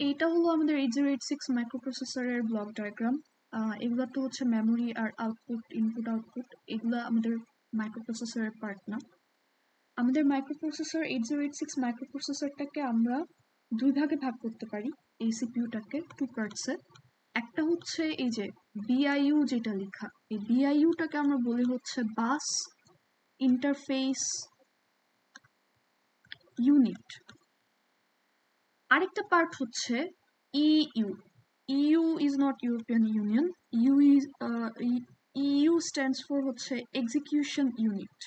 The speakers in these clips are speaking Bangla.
এইটা হলো আমাদের 8086 মাইক্রোপ্রসেসরের ব্লক ডায়াগ্রাম। এগুলা তো হচ্ছে মেমোরি আর আউটপুট, ইনপুট আউটপুট, এগুলা আমাদের মাইক্রোপ্রসেসরের পার্ট না। আমাদের মাইক্রোপ্রসেসর 8086 মাইক্রোপ্রসেসরটাকে আমরা দুই ভাগে ভাগ করতে পারি। এই সিপিইউটাকে টু পার্টসে। একটা হচ্ছে এই যে বিআইইউ যেটা লেখা, এই বিআইইউটাকে আমরা বলি হচ্ছে বাস ইন্টারফেস ইউনিট। আরেকটা পার্ট হচ্ছে EU. EU is not European union. EU stands for হচ্ছে এক্সিকিউশন ইউনিট।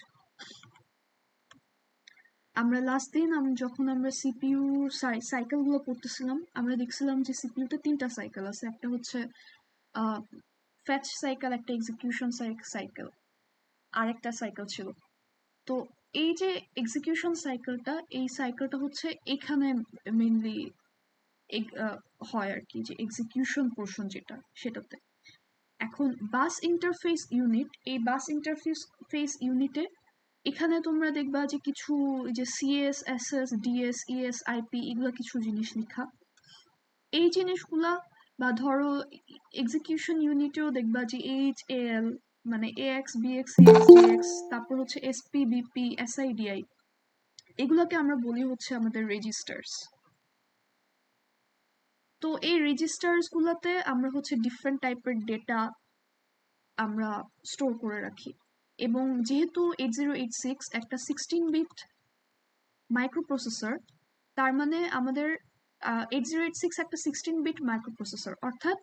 আমরা লাস্ট দিন যখন আমরা সিপিইউ সাইকেলগুলো পড়তেছিলাম, আমরা দেখছিলাম যে সিপিইউতে 3টা সাইকেল আছে। একটা হচ্ছে ফ্যাচ সাইকেল, একটা এক্সিকিউশন সাইকেল, আর একটা সাইকেল ছিল। তো এই যে এক্সিকিউশন সাইকেলটা, এই সাইকেলটা হচ্ছে এখানে মেইনলি হয় আর কি, যে এক্সিকিউশন পোর্শন যেটা সেটাতে। এখন বাস ইন্টারফেস ইউনিট, এই বাস ইন্টারফেস ইউনিটে এখানে তোমরা দেখবা যে কিছু যে CS, SS, DS, ES, IP এগুলো কিছু জিনিস লেখা। এই জিনিসগুলা বা ধরো এক্সিকিউশন ইউনিটেও দেখবা যে এইচএএল মানে এএক্স, বিএক্স, সিএক্স, ডিএক্স, তারপর হচ্ছে এসপি, বিপি, এসআইডিআই, এগুলোকে আমরা বলি হচ্ছে আমাদের রেজিস্টার্স। তো এই রেজিস্টার্স গুলাতে আমরা হচ্ছে ডিফারেন্ট টাইপের ডেটা আমরা স্টোর করে রাখি। এবং যেহেতু 8086 একটা 16 বিট মাইক্রোপ্রসেসর, তার মানে আমাদের 8086 একটা 16 বিট মাইক্রোপ্রসেসর, অর্থাৎ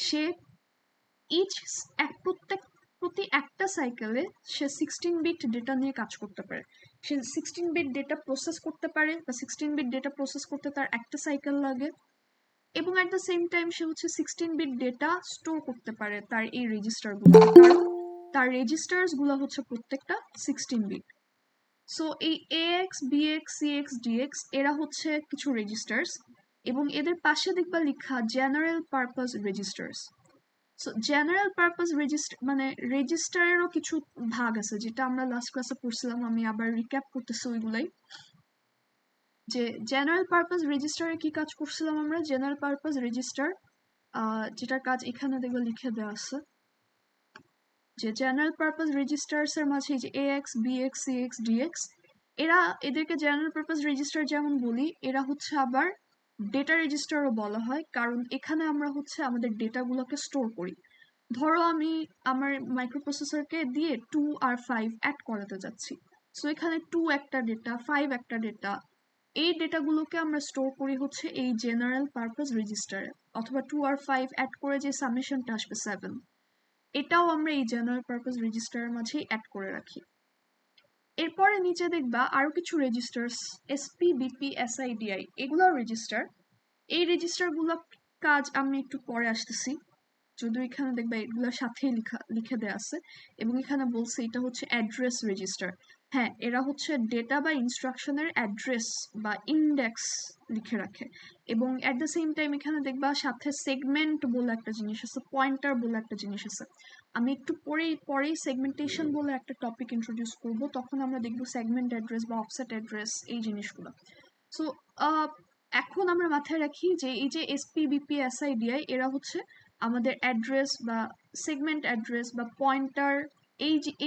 সে প্রতি একটা সাইকেলে সে 16 বিট ডেটা নিয়ে কাজ করতে পারে। সে 16 বিট ডেটা প্রসেস করতে পারে, বা 16 বিট ডেটা প্রসেস করতে তার একটা সাইকেল লাগে, এবং অ্যাট দ্য সেম টাইম সে হচ্ছে 16 বিট ডেটা স্টোর করতে পারে তার এই রেজিস্টার গুলো, কারণ তার রেজিস্টার্স গুলো হচ্ছে প্রত্যেকটা 16 বিট। সো এই এএক্স, বিএক্স, সিএক্স, ডিএক্স এরা হচ্ছে কিছু রেজিস্টার্স, এবং এদের পাশে দেখবা লেখা general purpose registers. So general purpose register মানে রেজিস্টারেরও কিছু ভাগ আছে, যেটা আমরা লাস্ট ক্লাসে পড়ছিলাম। আমি আবার রিক্যাপ করতেছি ওইগুলাই। যে জেনারেল পারপাস রেজিস্টারে কি কাজ করছিলাম আমরা। জেনারেল পারপাস রেজিস্টার যেটার কাজ এখানে দেখবে লিখে দেওয়া আছে, যে জেনারেল পারপাস রেজিস্টার্স এর মাঝে যে এএক্স, বিএক্স, সিএক্স, ডিএক্স, এদেরকে জেনারেল পারপাস রেজিস্টার যেমন বলি, এরা হচ্ছে আবার ডেটা রেজিস্টারও বলা হয়, কারণ এখানে আমরা হচ্ছে আমাদের ডেটাগুলোকে স্টোর করি। ধরো আমি আমার মাইক্রোপ্রসেসরকে দিয়ে 2 আর 5 অ্যাড করাতে যাচ্ছি। সো এখানে 2 একটা ডেটা, 5 একটা ডেটা, এই ডেটাগুলোকে আমরা স্টোর করি হচ্ছে এই জেনারেল পারপাস রেজিস্টারে। অথবা 2 আর 5 অ্যাড করে যে সামেশনটা আসবে 7, এটাও আমরা এই জেনারেল পারপাস রেজিস্টারের মাঝেই অ্যাড করে রাখি। এরপরে নিচে দেখবা আরো কিছু রেজিস্টার্স, এসপি, বিপি, এসআইডিআই, এগুলো রেজিস্টার। এই রেজিস্টারগুলো কাজ আমি একটু পরে আসতেছি, যদিও এখানে দেখবা এগুলোর সাথেই লিখে দেওয়া আছে, এবং এখানে বলছে এটা হচ্ছে অ্যাড্রেস রেজিস্টার। হ্যাঁ, এরা হচ্ছে ডেটা বা ইনস্ট্রাকশনের অ্যাড্রেস বা ইন্ডেক্স লিখে রাখে। এবং অ্যাট দ্য সেম টাইম এখানে দেখবা সাথে সেগমেন্ট বলে একটা জিনিস আছে, পয়েন্টার বলে একটা জিনিস আছে। আমি একটু পরেই সেগমেন্টেশন বলে একটা টপিক ইন্ট্রোডিউস করব, তখন আমরা দেখবো সেগমেন্ট অ্যাড্রেস বা অফসেট অ্যাড্রেস, এই জিনিসগুলো। সো এখন আমরা মাথায় রাখি যে এই যে এসপি, বিপি, এসআইডিআই এরা হচ্ছে আমাদের অ্যাড্রেস বা সেগমেন্ট অ্যাড্রেস বা পয়েন্টার,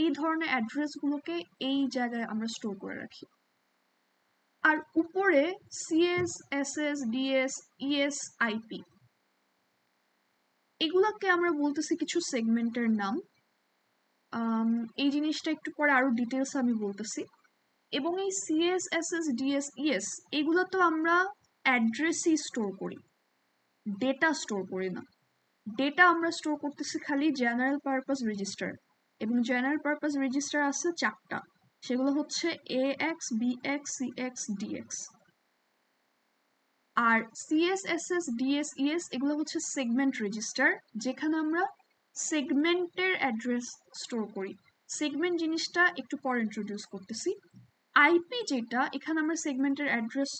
এই ধরনের অ্যাড্রেসগুলোকে এই জায়গায় আমরা স্টোর করে রাখি। আর উপরে CS, SS, DS, ES, IP, এগুলাকে আমরা বলতেছি কিছু সেগমেন্টের নাম। এই জিনিসটা একটু পরে আরো ডিটেলস আমি বলতেছি। এবং এই সিএস, এসএস, ডিএস, ইএস এগুলো তো আমরা অ্যাড্রেসই স্টোর করি, ডেটা স্টোর করি না। ডেটা আমরা স্টোর করতেছি খালি জেনারেল পারপাস রেজিস্টার, এবং জেনারেল পারপাস রেজিস্টার আছে 4টা, সেগুলো হচ্ছে এএক্স, বিএক্স, সিএক্স, ডিএক্স। আর সিএস, এসএস, ডিএস, ইএস এগুলো হচ্ছে সেগমেন্ট রেজিস্টার, যেখানে আমরা সেগমেন্টের অ্যাড্রেস স্টোর করি। সেগমেন্ট জিনিসটা একটু পরে ইন্ট্রোডিউস করতেছি। আইপি যেটা, এখানে আমরা সেগমেন্টের অ্যাড্রেস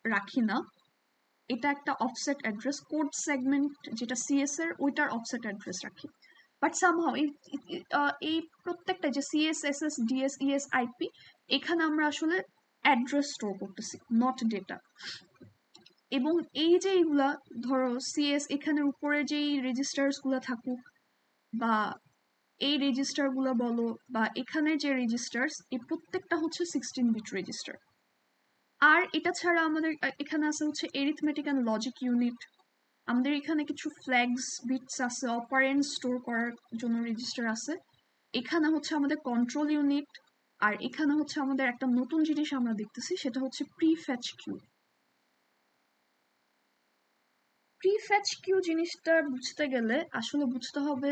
রাখি না, এটা একটা অফসেট অ্যাড্রেস। কোড সেগমেন্ট যেটা সিএস এর, ওইটার অফসেট অ্যাড্রেস রাখি। বাট সামহাও এই প্রত্যেকটা যে CS, SS, DS, ES, IP, এখানে আমরা আসলে অ্যাড্রেস স্টোর করতেছি, নট ডেটা। এবং এই যে এইগুলা ধরো সিএস এখানের উপরে যেই রেজিস্টার্স গুলা থাকুক বা এই রেজিস্টার গুলা বলো বা এখানে যে রেজিস্টার্স এই প্রত্যেকটা হচ্ছে 16 বিট রেজিস্টার। আর এটা ছাড়া আমাদের এখানে আছে হচ্ছে এরিথমেটিক অ্যান্ড লজিক ইউনিট, আমাদের এখানে কিছু ফ্ল্যাগস বিটস আছে, অপারেন্ট স্টোর করার জন্য রেজিস্টার আছে, এখানে হচ্ছে আমাদের কন্ট্রোল ইউনিট, আর এখানে হচ্ছে আমাদের একটা নতুন জিনিস আমরা দেখতেছি সেটা হচ্ছে প্রিফ্যাচ কিউ। প্রিফ্যাচ কিউ জিনিসটা বুঝতে গেলে আসলে বুঝতে হবে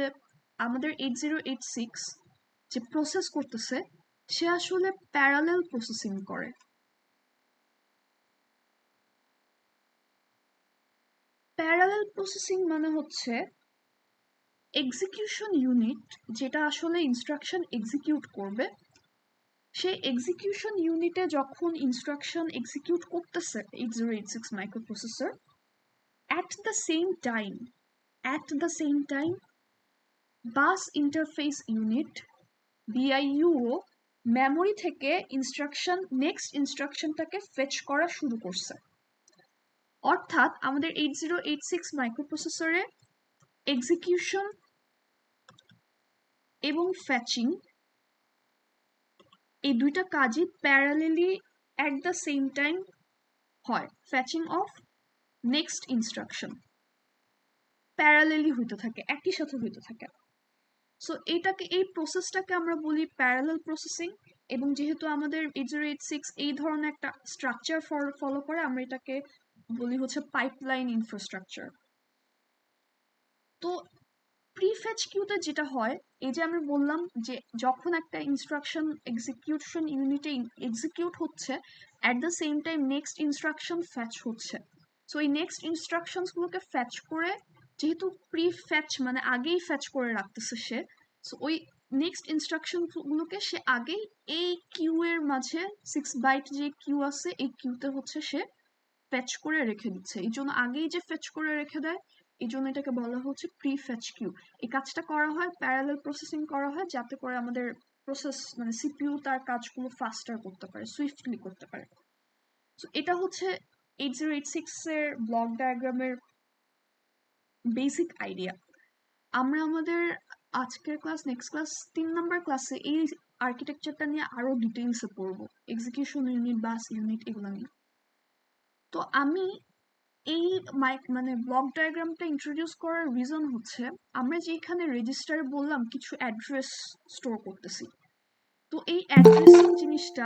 আমাদের 8086 যে প্রসেস করতেছে সে আসলে প্যারালেল প্রসেসিং করে। প্যারালেল প্রসেসিং মানে হচ্ছে এক্সিকিউশন ইউনিট যেটা আসলে ইনস্ট্রাকশন এক্সিকিউট করবে, সেই এক্সিকিউশন ইউনিটে যখন ইনস্ট্রাকশন এক্সিকিউট করতেছে 8086 microprocessor, at the same time bus interface unit BIU memory থেকে নেক্সট ইনস্ট্রাকশনটাকে ফেচ করা শুরু করছে। অর্থাৎ আমাদের 8086 মাইক্রোপ্রসেসরে এক্সিকিউশন এবং ফ্যাচিং এই দুইটা কাজই parallelly at the same time হয়। Fetching of next instruction parallelly হইতে থাকে, একই সাথে হইতে থাকে। সো এই প্রসেসটাকে আমরা বলি প্যারালাল প্রসেসিং। এবং যেহেতু আমাদের 8086 এই ধরনের একটা স্ট্রাকচার ফলো করে, আমরা এটাকে বলি হচ্ছে পাইপলাইন ইনফ্রাস্ট্রাকচার। তো প্রিফ্যাচ কিউতে যেটা হয়, এই যে আমি বললাম যে যখন একটা ইনস্ট্রাকশন এক্সিকিউশন ইউনিটে এক্সিকিউট হচ্ছে at the same time next instruction fetch হচ্ছে। সো এই নেক্সট ইনস্ট্রাকশনসগুলোকে ফ্যাচ করে, যেহেতু প্রিফ্যাচ মানে আগেই ফ্যাচ করে রাখতেছে সে, সো ওই নেক্সট ইনস্ট্রাকশনগুলোকে সে আগেই এই কিউ এর মাঝে 6 বাইট যে কিউ আছে এই কিউতে হচ্ছে সে ফেচ করে রেখে দিচ্ছে। এই জন্য আগেই যে ফেচ করে রেখে দেয় এই জন্য এটাকে বলা হচ্ছে প্রি ফেচ কিউ। এই কাজটা করা হয়, প্যারালাল প্রসেসিং করা হয় যাতে করে আমাদের প্রসেস মানে সিপিইউ তার কাজগুলো ফাস্টার করতে পারে, সুইফটলি করতে পারে। তো এটা হচ্ছে 8086 এর ব্লক ডায়াগ্রামের বেসিক আইডিয়া। আমরা আমাদের আজকের নেক্সট ক্লাস 3 নম্বর ক্লাসে এই আর্কিটেকচারটা নিয়ে আরো ডিটেইলসে পড়বো, এক্সিকিউশন ইউনিট, বাস ইউনিট এগুলো নিয়ে। তো আমি এই মানে ব্লক ডায়াগ্রামটা ইন্ট্রোডিউস করার রিজন হচ্ছে আমরা যে এখানে রেজিস্টারে বললাম কিছু অ্যাড্রেস স্টোর করতেছি, তো এই অ্যাড্রেসিং জিনিসটা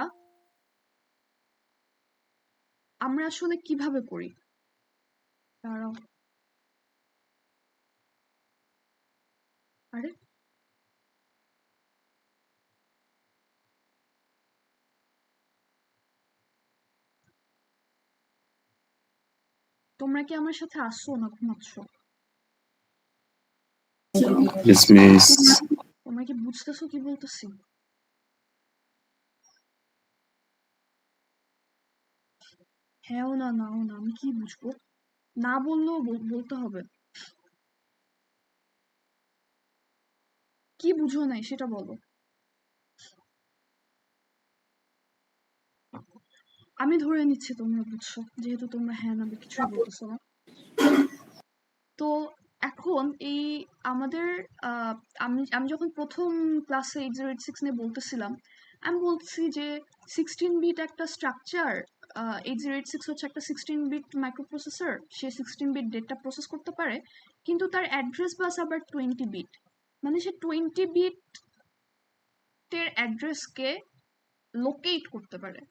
আমরা আসলে কিভাবে করি। দাঁড়াও, আরে তোমরা কি আমার সাথে আসছো না ঘুমাচ্ছ? Yes, miss. তোমরা কি বুঝতেছো কি বলতেছি? হ্যাঁও না নাও না, আমি কি বুঝবো? না বললেও বলতে হবে। কি বুঝো নাই সেটা বলো। আমি ধরে নিচ্ছি তোমরা বুঝছো, যেহেতু তোমরা হ্যাঁ না কিছুই বলতেছো না। তো এখন এই আমাদের আমি আমি যখন প্রথম ক্লাসে 8086 নিয়ে বলতেছিলাম, আমি বলছি যে 16 বিট একটা স্ট্রাকচার, 8086 হচ্ছে একটা 16 বিট মাইক্রোপ্রসেসর, সে 16 বিট ডেটা প্রসেস করতে পারে, কিন্তু তার অ্যাড্রেস বাস আবার 20 বিট, মানে সে 20 বিটের অ্যাড্রেসকে লোকেট করতে পারে।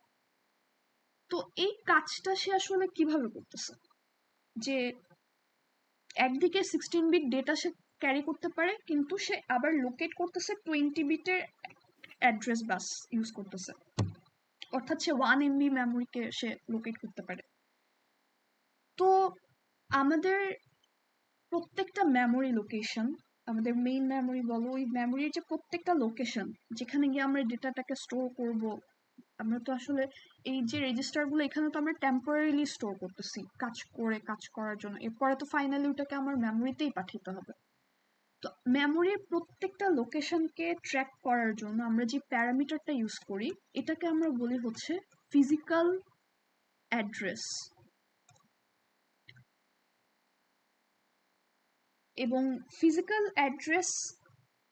তো এই কাজটা সে আসলে কিভাবে করতেছে, যে একদিকে 16 বিট ডেটা সে ক্যারি করতে পারে কিন্তু সে আবার লোকেট করতেছে 20 বিটের অ্যাড্রেস বাস ইউজ করতেছে, অর্থাৎ সে 1 MB মেমোরিকে সে লোকেট করতে পারে। তো আমাদের প্রত্যেকটা মেমোরি লোকেশন, আমাদের মেইন মেমোরি বলো, ওই মেমোরির যে প্রত্যেকটা লোকেশন যেখানে গিয়ে আমরা ডেটাটাকে স্টোর করব, আমরা তো আসলে এই যে রেজিস্টারগুলো এখানে তো আমরা টেম্পোরারিলি স্টোর করতেছি কাজ করার জন্য, এরপরে তো ফাইনালি ওটাকে আমার মেমোরিতেই পাঠাতে হবে। তো মেমোরির প্রত্যেকটা লোকেশনকে ট্র্যাক করার জন্য আমরা যে প্যারামিটারটা ইউজ করি এটাকে আমরা বলি হচ্ছে ফিজিক্যাল অ্যাড্রেস। এবং ফিজিক্যাল অ্যাড্রেস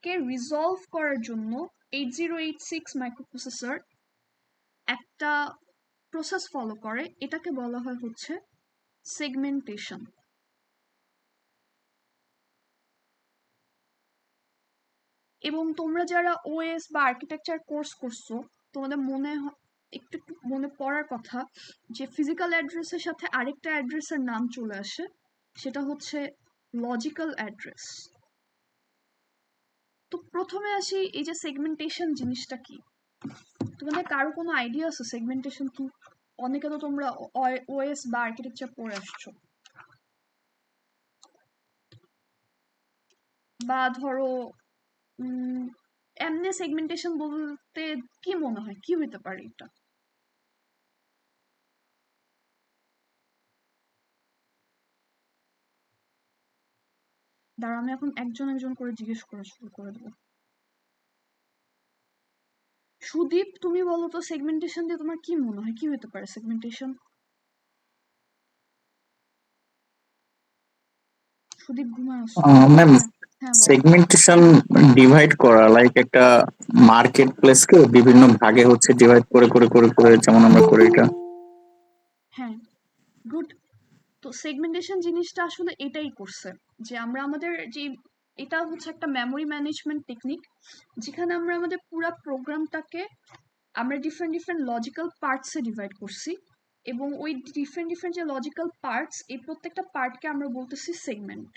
কে রিজলভ করার জন্য 8086 মাইক্রোপ্রসেসর একটা প্রসেস ফলো করে, এটাকে বলা হয় হচ্ছে সেগমেন্টেশন। এবং তোমরা যারা ওএস বা আর্কিটেকচার কোর্স করছো, তোমাদের একটু একটু মনে পড়ার কথা যে ফিজিক্যাল অ্যাড্রেসের সাথে আরেকটা অ্যাড্রেসের নাম চলে আসে, সেটা হচ্ছে লজিক্যাল অ্যাড্রেস। তো প্রথমে আসি এই যে সেগমেন্টেশন জিনিসটা কি। তোমাদের কারো কোনো আইডিয়া আছে সেগমেন্টেশন কি? অনেকে তো তোমরা ওএস বা আর্কিটেকচার পড়ে আসছো, বা ধরো এমনি সেগমেন্টেশন বলতে কি মনে হয় কি হইতে পারে এটা? দাঁড়া, আমি এখন একজন একজন করে জিজ্ঞেস করা শুরু করে দেবো। সুদীপ, তুমি বলো তো সেগমেন্টেশন দিয়ে তোমার কি মনে হয় কি হতে পারে সেগমেন্টেশন? সুদীপ ঘুমায় আসছো? ম্যাম, হ্যাঁ হ্যাঁ, বলো। সেগমেন্টেশন ডিভাইড করা, লাইক একটা মার্কেট প্লেসকে বিভিন্ন ভাগে হচ্ছে ডিভাইড করে করে করে করে, যেমন আমরা করি এটা। হ্যাঁ, গুড। তো সেগমেন্টেশন জিনিসটা আসলে এটাই করছে, যে আমরা আমাদের যে এটা হচ্ছে একটা মেমোরি ম্যানেজমেন্ট টেকনিক, যেখানে আমরা আমাদের পুরো প্রোগ্রামটাকে আমরা ডিফারেন্ট ডিফারেন্ট লজিক্যাল পার্টসে ডিভাইড করছি, এবং ওই ডিফারেন্ট ডিফারেন্ট যে লজিক্যাল পার্টস, এই প্রত্যেকটা পার্টকে আমরা বলতেছি সেগমেন্ট।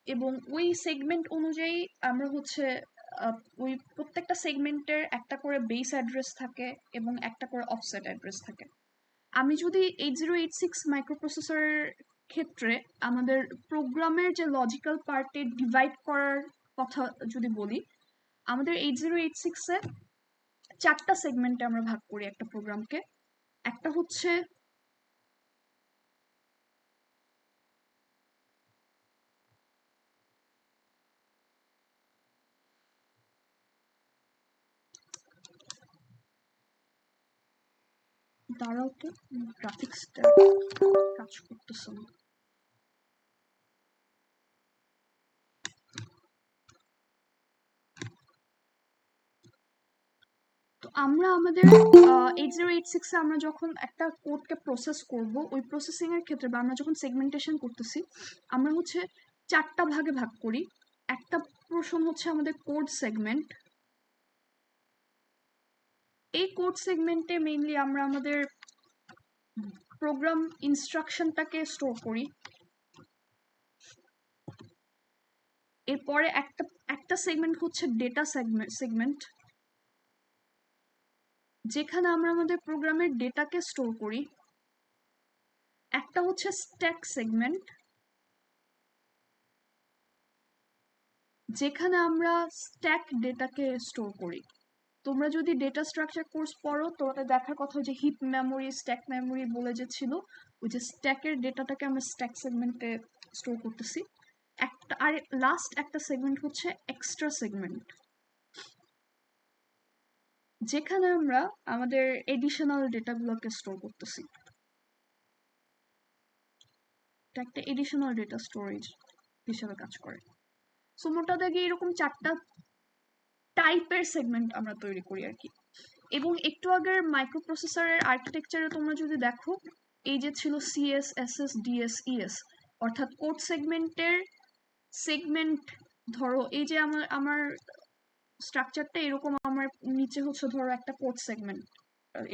এবং ওই সেগমেন্ট অনুযায়ী আমরা হচ্ছে ওই প্রত্যেকটা সেগমেন্টের একটা করে বেস অ্যাড্রেস থাকে এবং একটা করে অফসেট অ্যাড্রেস থাকে। আমি যদি 8086 মাইক্রোপ্রসেসরের ক্ষেত্রে আমাদের প্রোগ্রামের যে লজিক্যাল পার্টে ডিভাইড করার কথা যদি বলি, আমাদের 8086-এ 4টা সেগমেন্টে আমরা ভাগ করি একটা প্রোগ্রামকে। একটা হচ্ছে দাঁড়াও তো, গ্রাফিক্সটা কাজ করতেছে না। তো আমরা আমাদের 8086-এ আমরা যখন একটা কোডকে প্রসেস করব, ওই প্রসেসিং এর ক্ষেত্রে বা আমরা যখন সেগমেন্টেশন করতেছি, আমরা হচ্ছে 4টা ভাগে ভাগ করি। একটা পোর্শন হচ্ছে আমাদের কোড সেগমেন্ট। এই কোড সেগমেন্টে মেইনলি আমরা আমাদের প্রোগ্রাম ইনস্ট্রাকশনটাকে স্টোর করি। এরপরে একটা একটা সেগমেন্ট হচ্ছে ডেটা সেগমেন্ট, যেখানে আমরা আমাদের প্রোগ্রামের ডেটাকে স্টোর করি। একটা হচ্ছে স্ট্যাক সেগমেন্ট, যেখানে আমরা স্ট্যাক ডেটাকে স্টোর করি। তোমরা যদি ডেটা স্ট্রাকচার কোর্স পড়ো, তোমাদের দেখার কথা যে হিপ মেমোরি, স্ট্যাক মেমোরি বলে যে ছিল, ওই যে স্ট্যাকের ডেটাটাকে আমরা স্ট্যাক সেগমেন্টে স্টোর করতেছি। একটা আর লাস্ট একটা সেগমেন্ট হচ্ছে এক্সট্রা সেগমেন্ট, যেখানে আমরা আমাদের এডিশনাল ডেটাগুলোকে স্টোর করতেছি। এটা একটা এডিশনাল ডেটা স্টোরেজ হিসেবে কাজ করে। সো মোটা দাগে এরকম 4টা টাইপের সেগমেন্ট আমরা তৈরি করি আর কি। এবং একটু আগের মাইক্রোপ্রসেসরের আর্কিটেকচারে তোমরা যদি দেখো, এই যে ছিল সিএস, এসএস, ডিএস, ইএস, অর্থাৎ কোড সেগমেন্টের সেগমেন্ট। ধরো এই যে আমার আমার স্ট্রাকচারটা এরকম, আমার নিচে হচ্ছে ধরো একটা কোড সেগমেন্ট,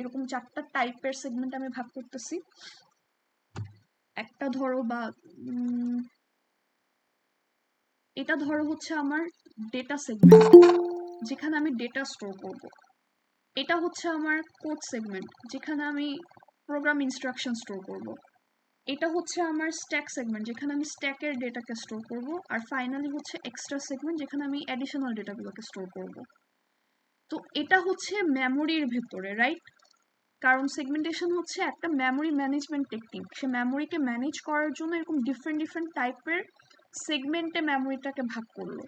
এরকম 4টা টাইপের সেগমেন্ট আমি ভাগ করতেছি। একটা ধরো বা এটা ধরো হচ্ছে আমার ডেটা সেগমেন্ট, যেখানে আমি ডেটা স্টোর করব। এটা হচ্ছে আমার কোড সেগমেন্ট, যেখানে আমি প্রোগ্রাম ইনস্ট্রাকশন স্টোর করব। এটা হচ্ছে আমার স্ট্যাক সেগমেন্ট, যেখানে আমি স্ট্যাকের ডেটাকে স্টোর করব। আর ফাইনালি হচ্ছে এক্সট্রা সেগমেন্ট, যেখানে আমি অ্যাডিশনাল ডেটাগুলোকে স্টোর করব। তো এটা হচ্ছে মেমোরির ভেতরে, রাইট? কারণ সেগমেন্টেশন হচ্ছে একটা মেমোরি ম্যানেজমেন্ট টেকনিক। সে মেমোরিকে ম্যানেজ করার জন্য এরকম ডিফারেন্ট ডিফারেন্ট টাইপের সেগমেন্টে মেমোরিটাকে ভাগ করলো।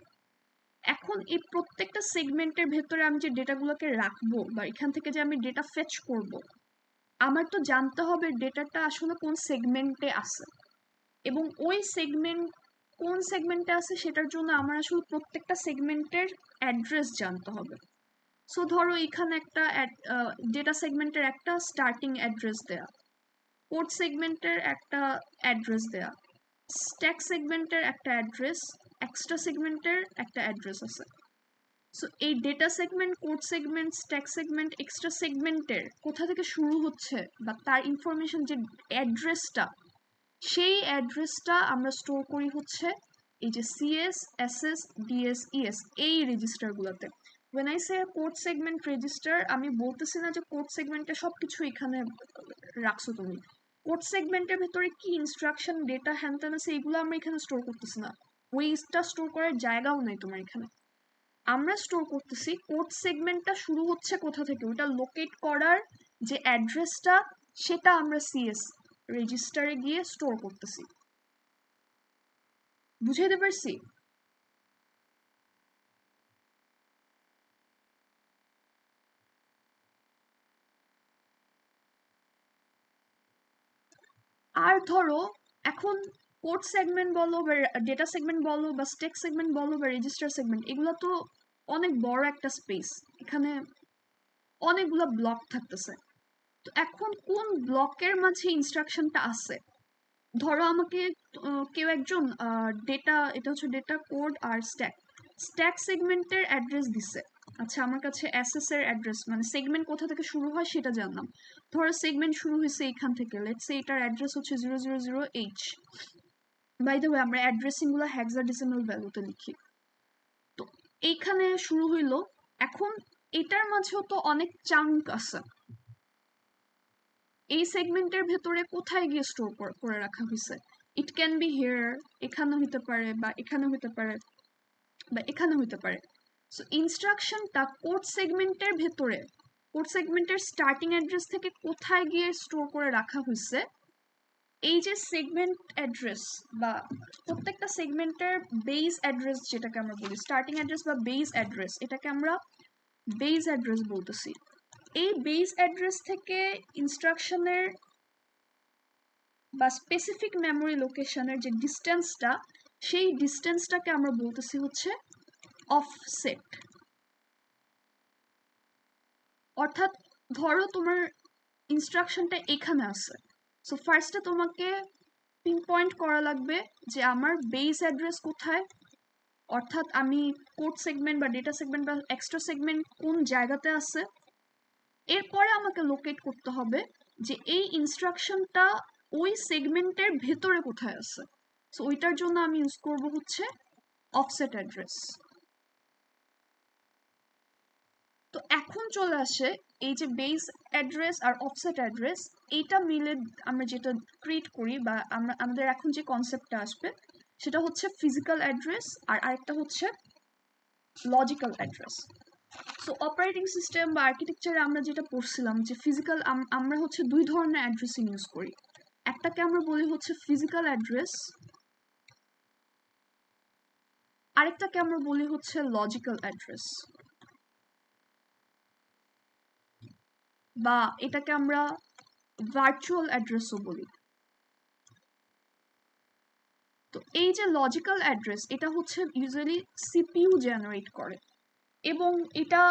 এখন এই প্রত্যেকটা সেগমেন্টের ভেতরে আমি যে ডেটাগুলোকে রাখবো বা এখান থেকে যে আমি ডেটা ফেচ করব, আমার তো জানতে হবে ডেটাটা আসলে কোন সেগমেন্টে আছে। এবং ওই সেগমেন্ট কোন সেগমেন্টে আছে সেটার জন্য আমার আসলে প্রত্যেকটা সেগমেন্টের অ্যাড্রেস জানতে হবে। সো ধরো এখানে একটা ডেটা সেগমেন্টের একটা স্টার্টিং অ্যাড্রেস দেয়া, কোড সেগমেন্টের একটা অ্যাড্রেস দেয়া, স্ট্যাক সেগমেন্টের একটা অ্যাড্রেস, এক্সট্রা সেগমেন্টের একটা অ্যাড্রেস আছে। সো এই data segment, code segment, stack segment, extra সেগমেন্টের কোথা থেকে শুরু হচ্ছে বা তার ইনফরমেশন যে অ্যাড্রেসটা, সেই অ্যাড্রেসটা আমরা স্টোর করি হচ্ছে এই যে সিএস, এসএস, ডিএস, ইএস এই রেজিস্টারগুলোতে। when I say code segment register, আমি বলতেছি না যে কোড সেগমেন্টে সবকিছু এখানে রাখছো তুমি। কোড সেগমেন্টের ভেতরে কি ইনস্ট্রাকশন, ডেটা, হ্যান ত্যান আছে এগুলো আমরা এখানে স্টোর করতেছি না, ওইটা স্টোর করার জায়গাও নাই তোমার এখানে। আমরা স্টোর করতেছি কোড সেগমেন্টটা শুরু হচ্ছে কোথা থেকে, ওটা লোকেট করার যে অ্যাড্রেসটা সেটা আমরা সিএস রেজিস্টারে গিয়ে স্টোর করতেছি। বুঝাইতে পারছি? আর ধরো এখন কোড সেগমেন্ট বলো বা ডেটা সেগমেন্ট বলো বা স্টেক সেগমেন্ট বলো বা রেজিস্টার সেগমেন্ট, এগুলো তো অনেক বড় একটা স্পেস, এখানে অনেকগুলো ব্লক থাকতেছে। তো এখন কোন ব্লকের মাঝে ইনস্ট্রাকশনটা আছে, ধরো আমাকে কেউ একজন ডেটা, এটা হচ্ছে ডেটা, কোড আর স্ট্যাক, স্ট্যাক সেগমেন্টের অ্যাড্রেস দিছে। আচ্ছা আমার কাছে এসএস এর অ্যাড্রেস মানে সেগমেন্ট কোথা থেকে শুরু হয় সেটা জানলাম। ধরো সেগমেন্ট শুরু হয়েছে এখান থেকে, লেটস সে এটার অ্যাড্রেস হচ্ছে 000H। বাই দ্য ওয়ে আমরা অ্যাড্রেসিং গুলো হেক্সাডেসিমাল ভ্যালুতে লিখি। তো এইখানে শুরু হইলো, এখন এটার মাঝেও তো অনেক চাঙ্ক আছে, এই সেগমেন্টের ভেতরে কোথায় গিয়ে স্টোর করে রাখা হয়েছে। ইট ক্যান বি হিয়ার, এখানে হইতে পারে বা এখানে হইতে পারে বা এখানে হইতে পারে। সো ইনস্ট্রাকশনটা কোড সেগমেন্টের ভেতরে, কোড সেগমেন্টের স্টার্টিং অ্যাড্রেস থেকে কোথায় গিয়ে স্টোর করে রাখা হয়েছে, এই যে সেগমেন্ট অ্যাড্রেস বা প্রত্যেকটা সেগমেন্টের বেস অ্যাড্রেস যেটাকে আমরা বলি, স্টার্টিং অ্যাড্রেস বা বেস অ্যাড্রেস, এটাকে আমরা বেস অ্যাড্রেস বলতেছি। এই বেস অ্যাড্রেস থেকে ইনস্ট্রাকশনের বা স্পেসিফিক মেমোরি লোকেশনের যে ডিস্টেন্সটা, সেই ডিস্টেন্সটাকে আমরা বলতেছি হচ্ছে অফসেট। অর্থাৎ ধরো তোমার ইনস্ট্রাকশনটা এখানে আছে, সো ফার্স্টে তোমাকে পিন পয়েন্ট করা লাগবে যে আমার বেস অ্যাড্রেস কোথায়, অর্থাৎ আমি কোড সেগমেন্ট বা ডেটা সেগমেন্ট বা এক্সট্রা সেগমেন্ট কোন জায়গাতে আছে। এরপরে আমাকে লোকেট করতে হবে যে এই ইনস্ট্রাকশনটা ওই সেগমেন্টের ভেতরে কোথায় আছে। সো ওইটার জন্য আমি ইউজ করব হচ্ছে অফসেট অ্যাড্রেস। তো এখন চলে আসে এই যে বেস অ্যাড্রেস আর অফসেট অ্যাড্রেস, এইটা মিলে আমরা যেটা ক্রিয়েট করি বা আমরা আমাদের এখন যে কনসেপ্টটা আসবে সেটা হচ্ছে ফিজিক্যাল অ্যাড্রেস আর আরেকটা হচ্ছে logical address. So operating system বা আর্কিটেকচারে আমরা যেটা পড়ছিলাম যে ফিজিক্যাল, আমরা হচ্ছে দুই ধরনের অ্যাড্রেসিং ইউজ করি, একটাকে আমরা বলি হচ্ছে ফিজিক্যাল অ্যাড্রেস, আরেকটাকে আমরা বলি হচ্ছে লজিক্যাল অ্যাড্রেস, বা এটাকে আমরা ভার্চুয়াল অ্যাড্রেসও বলি। তো এই যে লজিক্যাল অ্যাড্রেস, এটা হচ্ছে ইউজুয়ালি সিপিইউ জেনারেট করে এবং এটা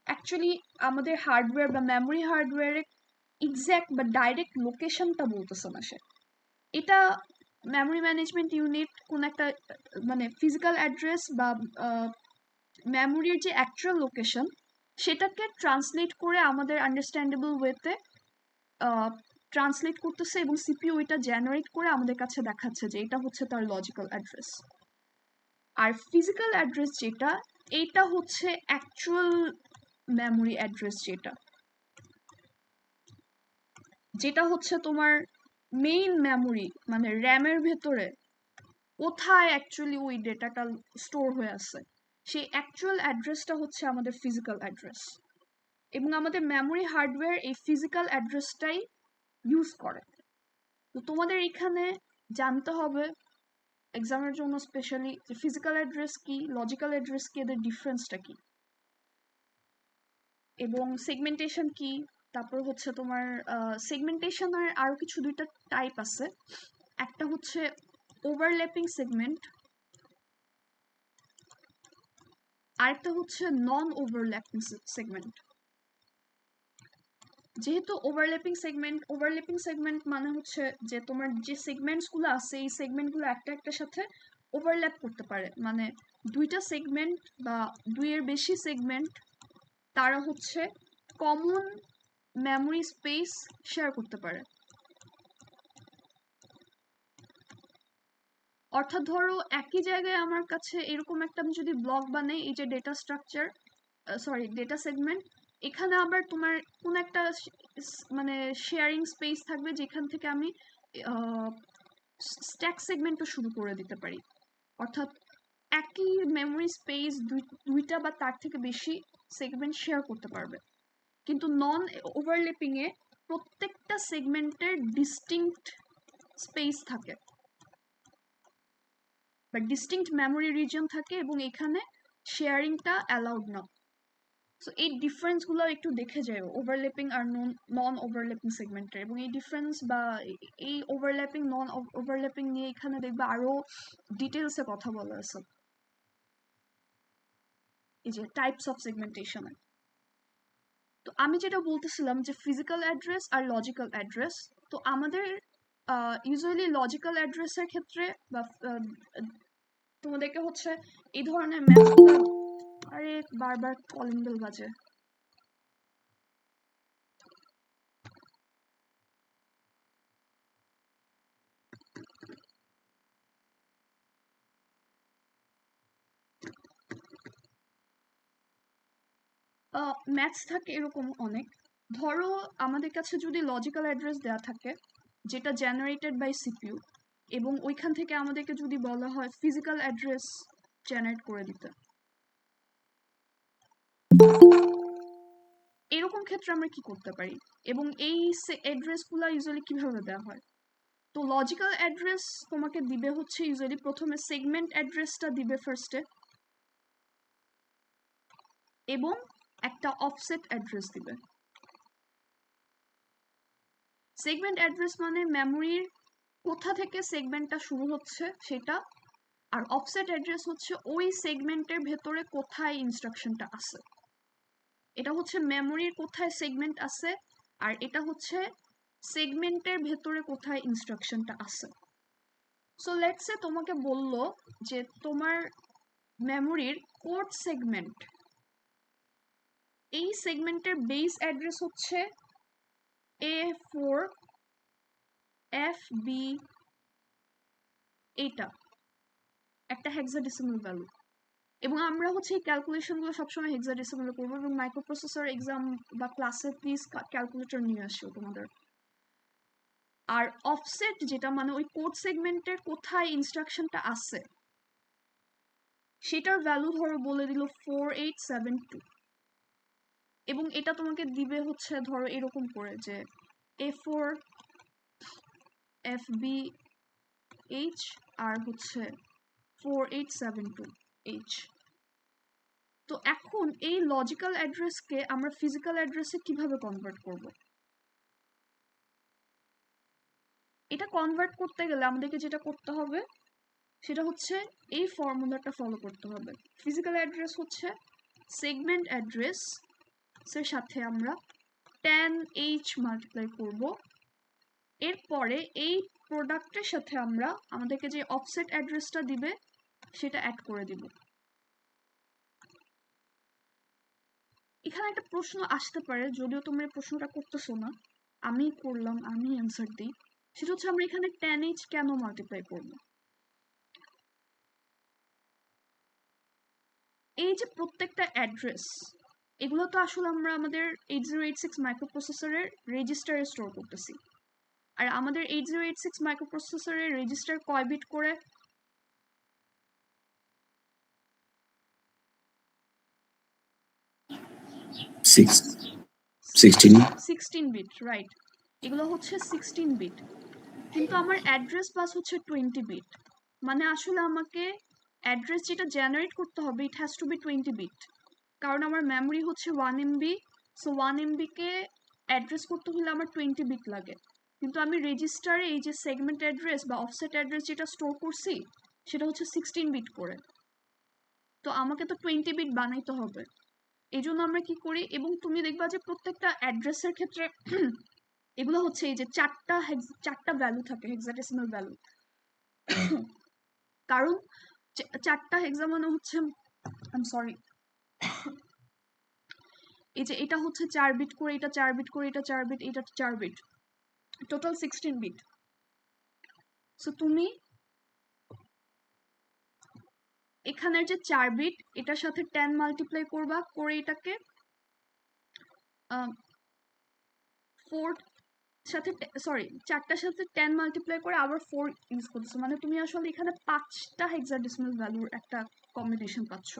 অ্যাকচুয়ালি আমাদের হার্ডওয়্যার বা মেমোরি হার্ডওয়্যারের এক্স্যাক্ট বা ডাইরেক্ট লোকেশনটা বলতেছে না সে। এটা মেমোরি ম্যানেজমেন্ট ইউনিট কোন একটা মানে ফিজিক্যাল অ্যাড্রেস বা মেমোরির যে অ্যাকচুয়াল লোকেশন সেটাকে ট্রান্সলেট করে আমাদের আন্ডারস্ট্যান্ডেবল ওয়েতে ট্রান্সলেট করতেছে এবং সিপিইউ এটা জেনারেট করে আমাদের কাছে দেখাচ্ছে যে এটা হচ্ছে তার লজিক্যাল অ্যাড্রেস। আর ফিজিক্যাল অ্যাড্রেস যেটা, এইটা হচ্ছে অ্যাকচুয়াল মেমোরি অ্যাড্রেস, যেটা যেটা হচ্ছে তোমার মেইন মেমোরি মানে র্যামের ভেতরে কোথায় অ্যাকচুয়ালি ওই ডেটাটা স্টোর হয়ে আছে, সেই অ্যাকচুয়াল অ্যাড্রেসটা হচ্ছে আমাদের ফিজিক্যাল অ্যাড্রেস। এবং আমাদের মেমোরি হার্ডওয়্যার এই ফিজিক্যাল অ্যাড্রেসটাই ইউজ করে। তো তোমাদের এখানে জানতে হবে এক্সামের জন্য স্পেশালি যে ফিজিক্যাল অ্যাড্রেস কি, লজিক্যাল অ্যাড্রেস কি, এদের ডিফারেন্সটা কি, এবং সেগমেন্টেশন কি। তারপর হচ্ছে তোমার সেগমেন্টেশনের আরো কিছু দুইটা টাইপ আছে, একটা হচ্ছে ওভারল্যাপিং সেগমেন্ট, আরেকটা হচ্ছে নন ওভারল্যাপিং সেগমেন্ট। যেহেতু ওভারল্যাপিং সেগমেন্ট মানে হচ্ছে যে তোমার যে সেগমেন্টস গুলো আছে এই সেগমেন্ট গুলো একটা একটার সাথে ওভারল্যাপ করতে পারে, মানে দুইটা সেগমেন্ট বা দুইয়ের বেশি সেগমেন্ট তারা হচ্ছে কমন মেমোরি স্পেস শেয়ার করতে পারে। অর্থাৎ ধরো একই জায়গায় আমার কাছে এরকম একটা আমি যদি ব্লক বানাই, এই যে ডেটা স্ট্রাকচার ডেটা সেগমেন্ট, এখানে আবার তোমার কোন একটা মানে শেয়ারিং স্পেস থাকবে যেখান থেকে আমি স্ট্যাক সেগমেন্টও শুরু করে দিতে পারি। অর্থাৎ একই মেমোরি স্পেস দুইটা বা তার থেকে বেশি সেগমেন্ট শেয়ার করতে পারবে। কিন্তু নন ওভারল্যাপিং এ প্রত্যেকটা সেগমেন্টের ডিস্টিংক্ট স্পেস থাকে বা ডিস্টিংক্ট মেমোরি রিজন থাকে এবং এখানে শেয়ারিংটা অ্যালাউড না। সো এই ডিফারেন্স গুলো একটু দেখে যায় ওভারল্যাপিং আর নন ওভারল্যাপিং সেগমেন্টের, এবং এই ডিফারেন্স বা এই ওভারল্যাপিং নন ওভারল্যাপিং নিয়ে এখানে দেখবে আরো ডিটেলসে কথা বলা আছে এই যে টাইপস অফ সেগমেন্টেশনে। তো আমি যেটা বলতেছিলাম যে ফিজিক্যাল অ্যাড্রেস আর লজিক্যাল অ্যাড্রেস, তো আমাদের ইউজুয়ালি লজিক্যাল অ্যাড্রেসের ক্ষেত্রে বা তোমাদেরকে হচ্ছে এই ধরনের ম্যাথগুলো, আরে বারবার কলিং বেল বাজে। ম্যাথস থাকে এরকম অনেক। ধরো আমাদের কাছে যদি লজিক্যাল অ্যাড্রেস দেওয়া থাকে যেটা জেনারেটেড বাই সিপিইউ, এবং ওইখান থেকে আমাদেরকে যদি বলা হয় ফিজিক্যাল অ্যাড্রেস জেনারেট করে দিতে, এরকম ক্ষেত্রে আমরা কি করতে পারি এবং এই অ্যাড্রেসগুলো ইউজুয়ালি কিভাবে দেওয়া হয়? তো লজিক্যাল অ্যাড্রেস তোমাকে দিবে হচ্ছে ইউজুয়ালি প্রথমে সেগমেন্ট অ্যাড্রেসটা দিবে ফার্স্টে, এবং একটা অফসেট অ্যাড্রেস দিবে। সেগমেন্ট অ্যাড্রেস মানে মেমোরির কোথা থেকে সেগমেন্টটা শুরু হচ্ছে সেটা, আর অফসেট অ্যাড্রেস হচ্ছে ওই সেগমেন্টের ভেতরে কোথায় ইনস্ট্রাকশনটা আছে। এটা হচ্ছে মেমোরির কোথায় সেগমেন্ট আছে, আর এটা হচ্ছে সেগমেন্টের ভেতরে কোথায় ইনস্ট্রাকশনটা আছে। সো লেটস সে তোমাকে বললো যে তোমার মেমোরির কোড সেগমেন্ট, এই সেগমেন্টের বেস অ্যাড্রেস হচ্ছে A4 FB, এইটা একটা হেক্সাডেসিমাল ভ্যালু, এবং আমরা হচ্ছে এই ক্যালকুলেশনগুলো সবসময় হেক্সাডেসিমালে করবো, এবং মাইক্রোপ্রসেসর এক্সাম বা ক্লাসে প্লিজ ক্যালকুলেটর নিয়ে আসো তোমাদের। আর অফসেট যেটা মানে ওই কোড সেগমেন্টের কোথায় ইনস্ট্রাকশনটা আছে সেটার ভ্যালু ধরো বলে দিল 4872, এবং এটা তোমাকে দিবে হচ্ছে ধরো এরকম করে যে A4 FBH আর হচ্ছে 4872H। তো এখন এই লজিক্যাল অ্যাড্রেসকে আমরা ফিজিক্যাল অ্যাড্রেসে কিভাবে কনভার্ট করব? এটা কনভার্ট করতে গেলে আমাদেরকে যেটা করতে হবে সেটা হচ্ছে এই ফর্মুলাটা ফলো করতে হবে। ফিজিক্যাল অ্যাড্রেস হচ্ছে সেগমেন্ট অ্যাড্রেস এর সাথে আমরা tan h মাল্টিপ্লাই করব, এরপরে এই প্রোডাক্টের সাথে আমরা আমাদেরকে যে অফসেট অ্যাড্রেসটা দিবে সেটা অ্যাড করে দিব। এখানে একটা প্রশ্ন আসতে পারে, যদিও তোমরা এই প্রশ্নটা করতেছো না, আমি করলাম, আমি অ্যান্সার দিই। সেটা হচ্ছে আমরা এখানে tan h কেন মাল্টিপ্লাই করব? এই যে প্রত্যেকটা অ্যাড্রেস, এগুলো তো আসলে আমরা আমাদের 8086 মাইক্রোপ্রসেসরের রেজিস্টারে স্টোর করতেছি। আর আমাদের 8086 মাইক্রোপ্রসেসরের রেজিস্টার কয় বিট করে? 16 বিট, রাইট? এগুলো হচ্ছে 16 বিট, কিন্তু আমার অ্যাড্রেস বাস হচ্ছে 20 বিট। মানে আসলে আমাকে অ্যাড্রেস যেটা জেনারেট করতে হবে it has to be 20 bit, কারণ আমার মেমোরি হচ্ছে 1 MB। সো 1 MB কে অ্যাড্রেস করতে হলে আমার 20 বিট লাগে। কিন্তু আমি রেজিস্টারে এই যে সেগমেন্ট অ্যাড্রেস বা অফসেট অ্যাড্রেস যেটা স্টোর করছি সেটা হচ্ছে 16 বিট করে। তো আমাকে তো 20 বিট বানাইতে হবে। এই জন্য আমরা কি করি, এবং তুমি দেখবা যে প্রত্যেকটা অ্যাড্রেসের ক্ষেত্রে এগুলো হচ্ছে এই যে চারটা ভ্যালু থাকে, হেক্সাডেসিমাল ভ্যালু। কারণ চারটা হেক্সা মানে হচ্ছে, আই এম সরি, এই যে এটা হচ্ছে 4 বিট করে, এটা 4 বিট করে, এটা 4 বিট, এটা 4 বিট, টোটাল 16 বিট। সো তুমি এখানের যে 4 বিট এটার সাথে 10 মাল্টিপ্লাই করবা, করে এটাকে 4 সাথে, সরি, 4টার সাথে 10 মাল্টিপ্লাই করে আবার 4 ইউজ করতেছো, মানে তুমি আসলে এখানে 5টা হেক্সাডেসিমাল ভ্যালুর একটা কম্বিনেশন পাচ্ছ।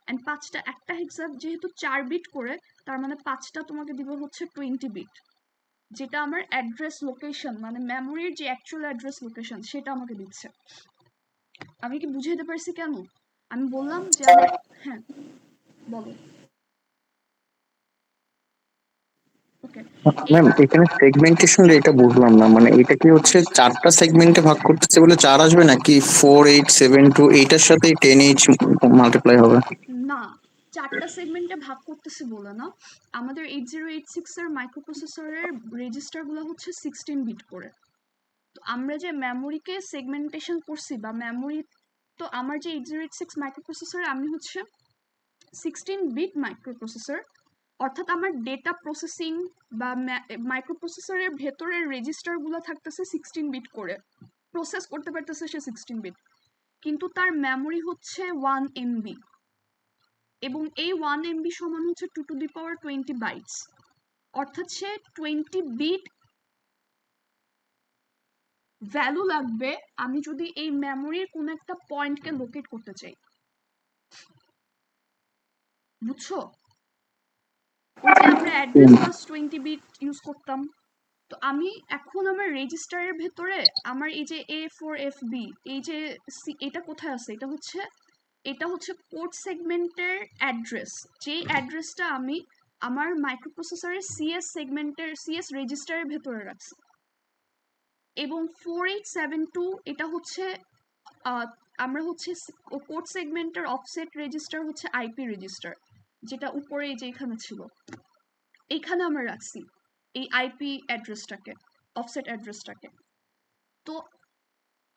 এন্ড 5টা, একটা হেক্সা যেহেতু 4 বিট করে, তার মানে 5টা তোমাকে দিব হচ্ছে 20 বিট, যেটা আমার অ্যাড্রেস লোকেশন, মানে মেমোরির যে অ্যাকচুয়াল অ্যাড্রেস লোকেশন সেটা আমাকে দিচ্ছে। আমি কি বুঝাইতে পারছি কেন? আমি বললাম যে আমার, হ্যাঁ বলো। ওকে। ম্যাম এখানে সেগমেন্টেশন এটা বুঝলাম না, মানে এটা কি হচ্ছে 4টা সেগমেন্টে ভাগ করতেছে বলে 4 আসবে নাকি 4872 এইটার সাথে 10H মাল্টিপ্লাই হবে? না, 4টা সেগমেন্টে ভাগ করতেছি বলে না, আমাদের 8086 এর মাইক্রোপ্রসেসরের রেজিস্টার গুলো হচ্ছে 16 বিট করে। তো আমরা যে মেমোরিকে সেগমেন্টেশন করছি বা মেমোরি, তো আমার যে 8086 মাইক্রোপ্রসেসরে আমি হচ্ছে 16 বিট মাইক্রোপ্রসেসর, অর্থাৎ আমার ডেটা প্রসেসিং বা মাইক্রোপ্রসেসরের ভেতরের রেজিস্টারগুলো থাকতেছে 16 বিট করে, প্রসেস করতে পারতেছে সে 16 বিট, কিন্তু তার মেমোরি হচ্ছে 1 এমবি, এবং এই 1 এমবি সমান হচ্ছে 2 টু দি পাওয়ার 20 বাইটস, অর্থাৎ সে 20 বিট ভ্যালু লাগবে আমি যদি এই মেমোরির কোন একটা পয়েন্টকে লোকেট করতে চাই। বুঝছো? ওই যে আমরা অ্যাড্রেস বাস 20 বিট ইউজ করতাম, তো আমি এখন আমার রেজিস্টারের ভেতরে আমার এই যে A4FB, এই যে এটা কোথায় আছে, এটা হচ্ছে কোড সেগমেন্টের অ্যাড্রেস, যে অ্যাড্রেসটা আমি আমার মাইক্রোপ্রসেসরের সিএস রেজিস্টারের ভেতরে রাখছি। এবং 4872 এটা হচ্ছে আমরা হচ্ছে কোড সেগমেন্টের অফসেট রেজিস্টার হচ্ছে আইপি রেজিস্টার, যেটা উপরে এই যে এখানে ছিল, এইখানে আমরা রাখছি এই আইপি অ্যাড্রেসটাকে, অফসেট অ্যাড্রেসটাকে। তো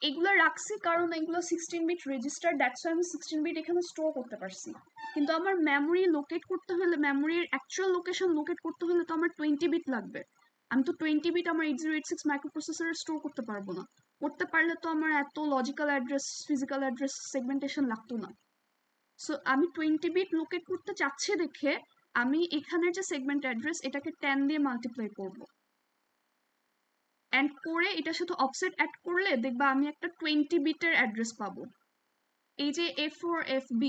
এগুলো রাখছি কারণ এগুলো 16 বিট রেজিস্টার, দ্যাটস ওয়াই আমি 16 বিট এখানে স্টোর করতে পারছি। কিন্তু আমার মেমোরি লোকেট করতে হলে, মেমোরির অ্যাকচুয়াল লোকেশন লোকেট করতে হলে তো আমার 20 বিট লাগবে। আমি তো 20 বিট আমার 8086 মাইক্রোপ্রসেসরে স্টোর করতে পারবো না। করতে পারলে তো আমার এত logical address, physical address segmentation লাগতো না। সো আমি 20 বিট লোকেট করতে চাচ্ছি দেখে আমি এখানের যে সেগমেন্ট অ্যাড্রেস এটাকে 10 দিয়ে মাল্টিপ্লাই করব, অ্যান্ড করে এটার সাথে অফসেট অ্যাড করলে দেখবা আমি একটা 20 বিটের অ্যাড্রেস পাবো। এই যে A4FB,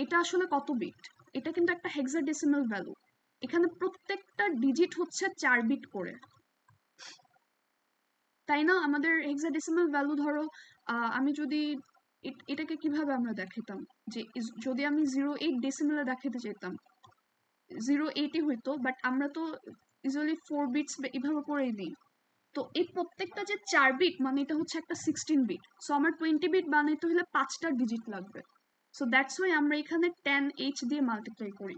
এটা আসলে কত বিট? এটা কিন্তু একটা হেক্সাডেসিমাল ভ্যালু, এখানে প্রত্যেকটা ডিজিট হচ্ছে 4 বিট করে, তাই না? আমাদের হেক্সাডেসিমাল ভ্যালু ধরো, আমি যদি এটাকে কিভাবে আমরা দেখাতাম, যে যদি আমি 08 ডেসিমেলে দেখাতে চাইতাম 08ই হইতো, বাট আমরা তো ইউজুয়ালি 4 বিটস এভাবে করেই দিই। তো এই প্রত্যেকটা যে 4 বিট মানে এটা হচ্ছে একটা 16 বিট, সো আমার 20 বিট বানাইতে হলে 5টা ডিজিট লাগবে। সো দ্যাটস ওয়াই আমরা এখানে 10H দিয়ে মাল্টিপ্লাই করি।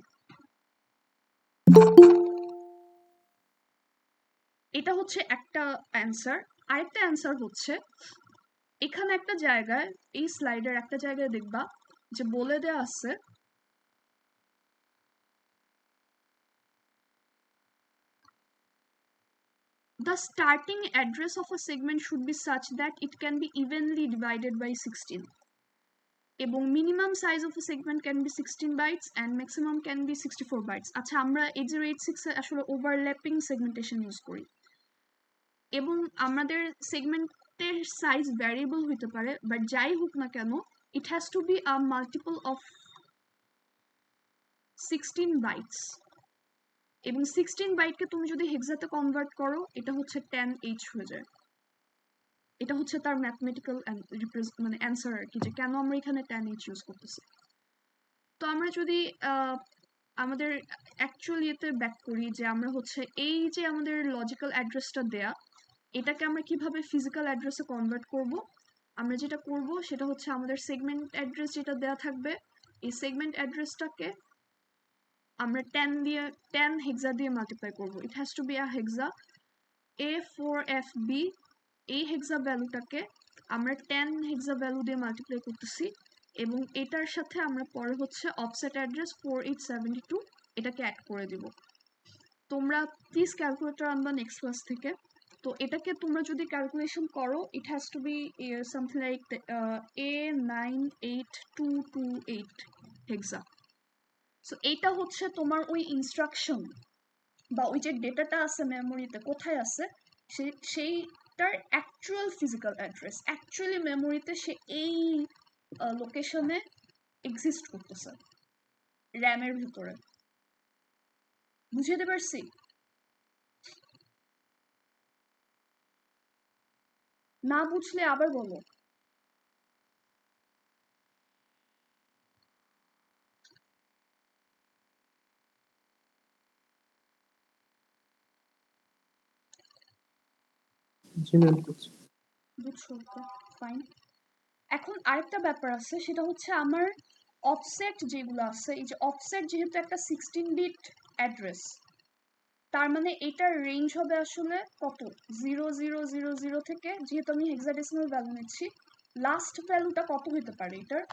এটা হচ্ছে একটা অ্যান্সার। আরেকটা অ্যান্সার হচ্ছে, এখানে একটা জায়গায়, এই স্লাইডের একটা জায়গায় দেখবা যে বলে দেয়া আছে the starting address of a segment should be such that it can be evenly divided by 16, এবং minimum size of a segment can be 16 bytes and maximum can be 64 bytes. আচ্ছা, আমরা 8086 এ আসলে ওভারল্যাপিং সেগমেন্টেশন ইউজ করি, এবং আমাদের সেগমেন্টের সাইজ ভ্যারিয়েবল হইতে পারে, বাট যাই হোক না কেন it has to be a multiple of 16 bytes, এবং 16 বাইটকে তুমি যদি হেক্সাতে কনভার্ট করো এটা হচ্ছে 10H হয়ে যায়। এটা হচ্ছে তার ম্যাথমেটিক্যাল মানে অ্যান্সার আর কি, যে কেন আমরা এখানে 10H ইউজ করতেছি। তো আমরা যদি আমাদের অ্যাকচুয়ালি এতে ব্যাক করি, যে আমরা হচ্ছে এই যে আমাদের লজিক্যাল অ্যাড্রেসটা দেয়া, এটাকে আমরা কিভাবে ফিজিক্যাল অ্যাড্রেসে কনভার্ট করব? আমরা যেটা করব সেটা হচ্ছে আমাদের সেগমেন্ট অ্যাড্রেস যেটা দেওয়া থাকবে, এই সেগমেন্ট অ্যাড্রেসটাকে আমরা 10 হেক্সা দিয়ে মাল্টিপ্লাই করব। ইট has to be a hexa A4FB। এই হেক্সা ভ্যালুটাকে আমরা 10 হেক্সা ভ্যালু দিয়ে মাল্টিপ্লাই করতেছি, এবং এটার সাথে আমরা পরে হচ্ছে অফসেট অ্যাড্রেস 4872 এটাকে অ্যাড করে দিব। তোমরা প্লিজ ক্যালকুলেটর আনবা নেক্সট ক্লাস থেকে। তো এটাকে তোমরা যদি ক্যালকুলেশন করো, ইট has to be something like A98228 hexa. So এইটা হচ্ছে তোমার ওই ইনস্ট্রাকশন বা ওই যে ডেটাটা আছে মেমোরিতে কোথায় আছে সেইটার অ্যাকচুয়াল ফিজিক্যাল অ্যাড্রেস। অ্যাকচুয়ালি মেমোরিতে সে এই লোকেশনে এক্সিস্ট করতেছে র্যামের ভিতরে। বুঝাতে পারছি? না বুঝলে আবার বলো। বুঝছো? ফাইন। এখন আরেকটা ব্যাপার আছে, সেটা হচ্ছে আমার অফসেট যেগুলো আছে, এই যে অফসেট যেহেতু একটা 16 বিট অ্যাড্রেস, তার মানে এটার রেঞ্জ হবে আসলে কত? 0000 থেকে, যেহেতু আমি হেক্সাডেসিমাল ভ্যালু নিচ্ছি, লাস্ট ভ্যালুটা কত হতে পারে এটার?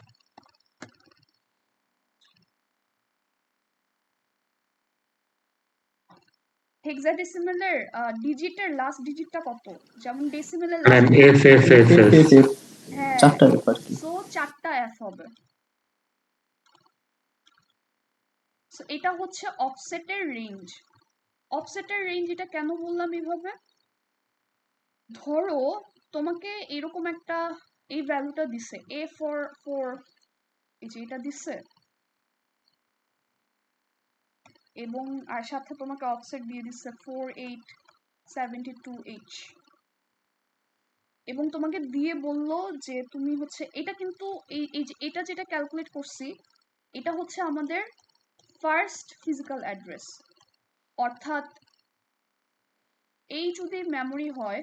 হেক্সাডেসিমালের ডিজিটের লাস্ট ডিজিটটা কত? যেমন ডেসিমেলের last F F F F F হ্যাঁ, চারটা এফ আর কি। সো 4টা এফ হবে। সো এটা হচ্ছে অফসেটের রেঞ্জ। অফসেটের রেঞ্জ এটা কেন বললাম এভাবে? ধরো তোমাকে এরকম একটা এই ভ্যালুটা দিছে A44, এই যে এটা দিছে, এবং আর সাথে তোমাকে অফসেট দিয়ে দিচ্ছে 4872H, এবং তোমাকে দিয়ে বললো যে তুমি হচ্ছে এটা কিন্তু এই যে এটা যেটা ক্যালকুলেট করছি, এটা হচ্ছে আমাদের ফার্স্ট ফিজিক্যাল অ্যাড্রেস। অর্থাৎ এই যদি মেমোরি হয়,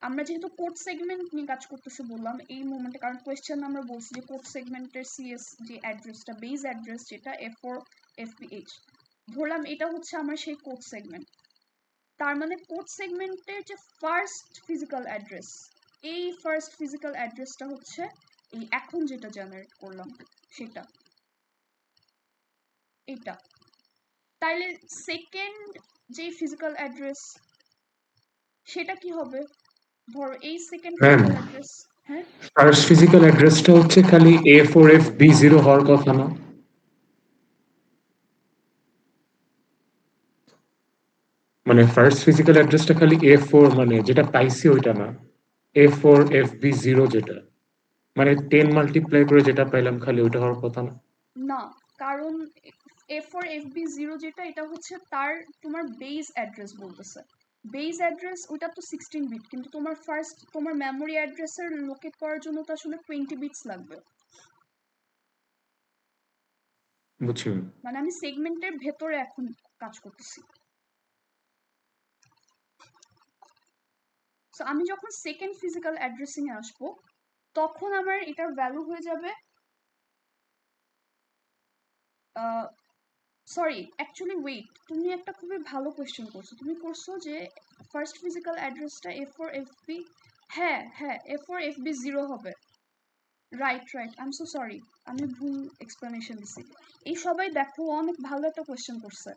আমরা যেহেতু কোড সেগমেন্ট নিয়ে কাজ করতেছি বললাম এই মোমেন্টে, কারণ কোয়েশ্চেন আমরা বলছি যে কোড সেগমেন্টের সিএস যে অ্যাড্রেসটা, বেস অ্যাড্রেস যেটা A4FBH, ধরলাম এটা হচ্ছে আমার সেই কোড সেগমেন্ট। তার মানে কোড সেগমেন্টের যে ফার্স্ট ফিজিক্যাল অ্যাড্রেস, এই ফার্স্ট ফিজিক্যাল অ্যাড্রেসটা হচ্ছে এই এখন যেটা জেনারেট করলাম সেটা, এটা। তাইলে সেকেন্ড যে ফিজিক্যাল অ্যাড্রেস সেটা কি হবে? ধরো এই সেকেন্ড ম্যাম, ফিজিক্যাল অ্যাড্রেস, হ্যাঁ ফার্স্ট ফিজিক্যাল অ্যাড্রেসটা হচ্ছে খালি A4FB0 হওয়ার কথা না? মানে ফার্স্ট ফিজিক্যাল অ্যাড্রেসটা খালি A4, মানে যেটা পাইছি ওইটা না, A4FB0 যেটা, মানে 10 মাল্টিপ্লাই করে যেটা পাইলাম খালি ওইটা হওয়ার কথা না? না, কারণ A4FB0 যেটা, এটা হচ্ছে তার তোমার বেস অ্যাড্রেস বলতেছে। বেস অ্যাড্রেস ওইটা তো 16 বিট, কিন্তু তোমার ফার্স্ট তোমার মেমোরি অ্যাড্রেসের লোকেট করার জন্য তো আসলে 20 বিটস লাগবে। বুঝছি। মানে আমি সেগমেন্টের ভেতরে এখন কাজ করতেছি। সো আমি যখন সেকেন্ড ফিজিক্যাল অ্যাড্রেসিং এ আসবো, তখন আমার এটার ভ্যালু হয়ে যাবে, সরি অ্যাকচুয়ালি ওয়েট, তুমি একটা খুবই ভালো কোয়েশ্চেন করছো। তুমি করছো যে ফার্স্ট ফিজিক্যাল অ্যাড্রেসটা A4FB, হ্যাঁ হ্যাঁ A4FB0 হবে। Right right, I am so sorry, আমি ভুল এক্সপ্লেনেশন দিছি। এই সবাই দেখো, অনেক ভালো একটা কোয়েশ্চেন করছে।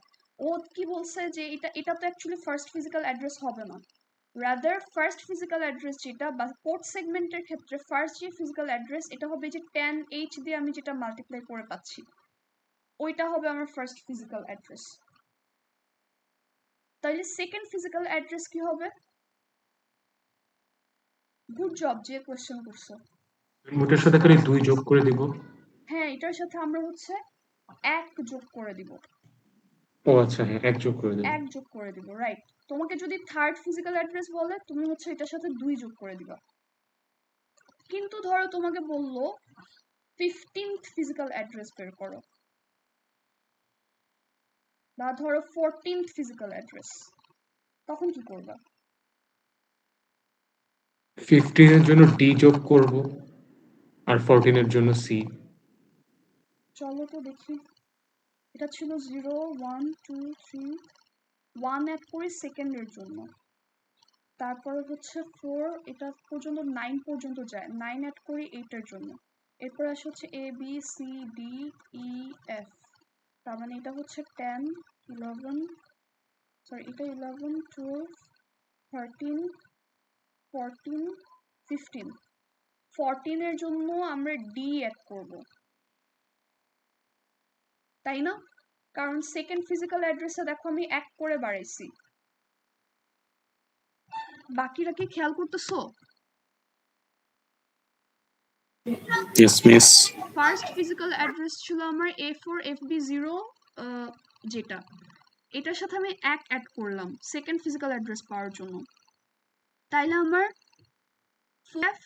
ও কি বলছে যে এটা তো অ্যাকচুয়ালি ফার্স্ট ফিজিক্যাল অ্যাড্রেস হবে না, রাদার ফার্স্ট ফিজিক্যাল অ্যাড্রেস যেটা বা কোড সেগমেন্টের ক্ষেত্রে ফার্স্ট যে ফিজিক্যাল অ্যাড্রেস, এটা হবে যে 10H দিয়ে আমি যেটা মাল্টিপ্লাই করে পাচ্ছি, ওইটা হবে আমার ফার্স্ট ফিজিক্যাল অ্যাড্রেস। তাহলে সেকেন্ড ফিজিক্যাল অ্যাড্রেস কি হবে? গুড জব যে কোয়েশ্চেন করছো। ওটার সাথে খালি 2 যোগ করে দিব? হ্যাঁ, এটার সাথে আমরা হচ্ছে 1 যোগ করে দিব। ও আচ্ছা, হ্যাঁ 1 যোগ করে দেব। 1 যোগ করে দিব, রাইট। তোমাকে যদি থার্ড ফিজিক্যাল অ্যাড্রেস বলে, তুমি হচ্ছে এটার সাথে 2 যোগ করে দিবা। কিন্তু ধরো তোমাকে বললো 15th ফিজিক্যাল অ্যাড্রেস বের করো, বা ধরো 14th ফিজিক্যাল অ্যাড্রেস, তখন কি করবা? 15 এর জন্য ডি যোগ করব আর 14 এর জন্য সি। চলো তো দেখি। এটা ছিল 0 1 2 3, 1 অ্যাড করি সেকেন্ডের জন্য, তারপরে হচ্ছে 4, এটা পর্যন্ত 9 পর্যন্ত যায়, 9 অ্যাড করি 8 এর জন্য, এরপর আসে হচ্ছে A B C D E F, তার মানে এটা হচ্ছে 10 11, সরি এটা 11 12 13 14 15, 14 এর জন্য আমরা ডি অ্যাড করব, তাই না? কারণ সেকেন্ড ফিজিক্যাল অ্যাড্রেসটা দেখো আমি 1 করে বাড়াইছি। বাকিরা কি খেয়াল করতেছো? Yes miss. First physical address ছিল আমার A4FB0, যেটা এটার সাথে আমি 1 অ্যাড করলাম সেকেন্ড ফিজিক্যাল অ্যাড্রেস পাওয়ার জন্য, তাইলে আমার F,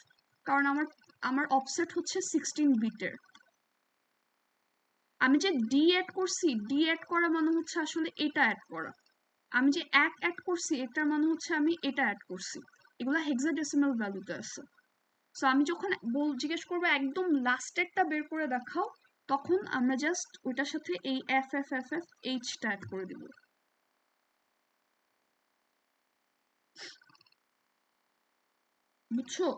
কারণ আমার আমার অফসেট হচ্ছে 16 বিটের। আমি যে ডি অ্যাড করছি, ডি অ্যাড করা মানে হচ্ছে আসলে এটা অ্যাড করা, আমি যে 1 অ্যাড করছি এটার মানে হচ্ছে আমি এটা অ্যাড করছি, এগুলা হেক্সাডেসিমাল ভ্যালুতে আছে। সো আমি যখন জিজ্ঞেস করবো একদম লাস্টেরটা বের করে দেখাও, তখন আমরা জাস্ট ওইটার সাথে এই এফ এফ এফ এফ এইচটা অ্যাড করে দিব। বুঝছো?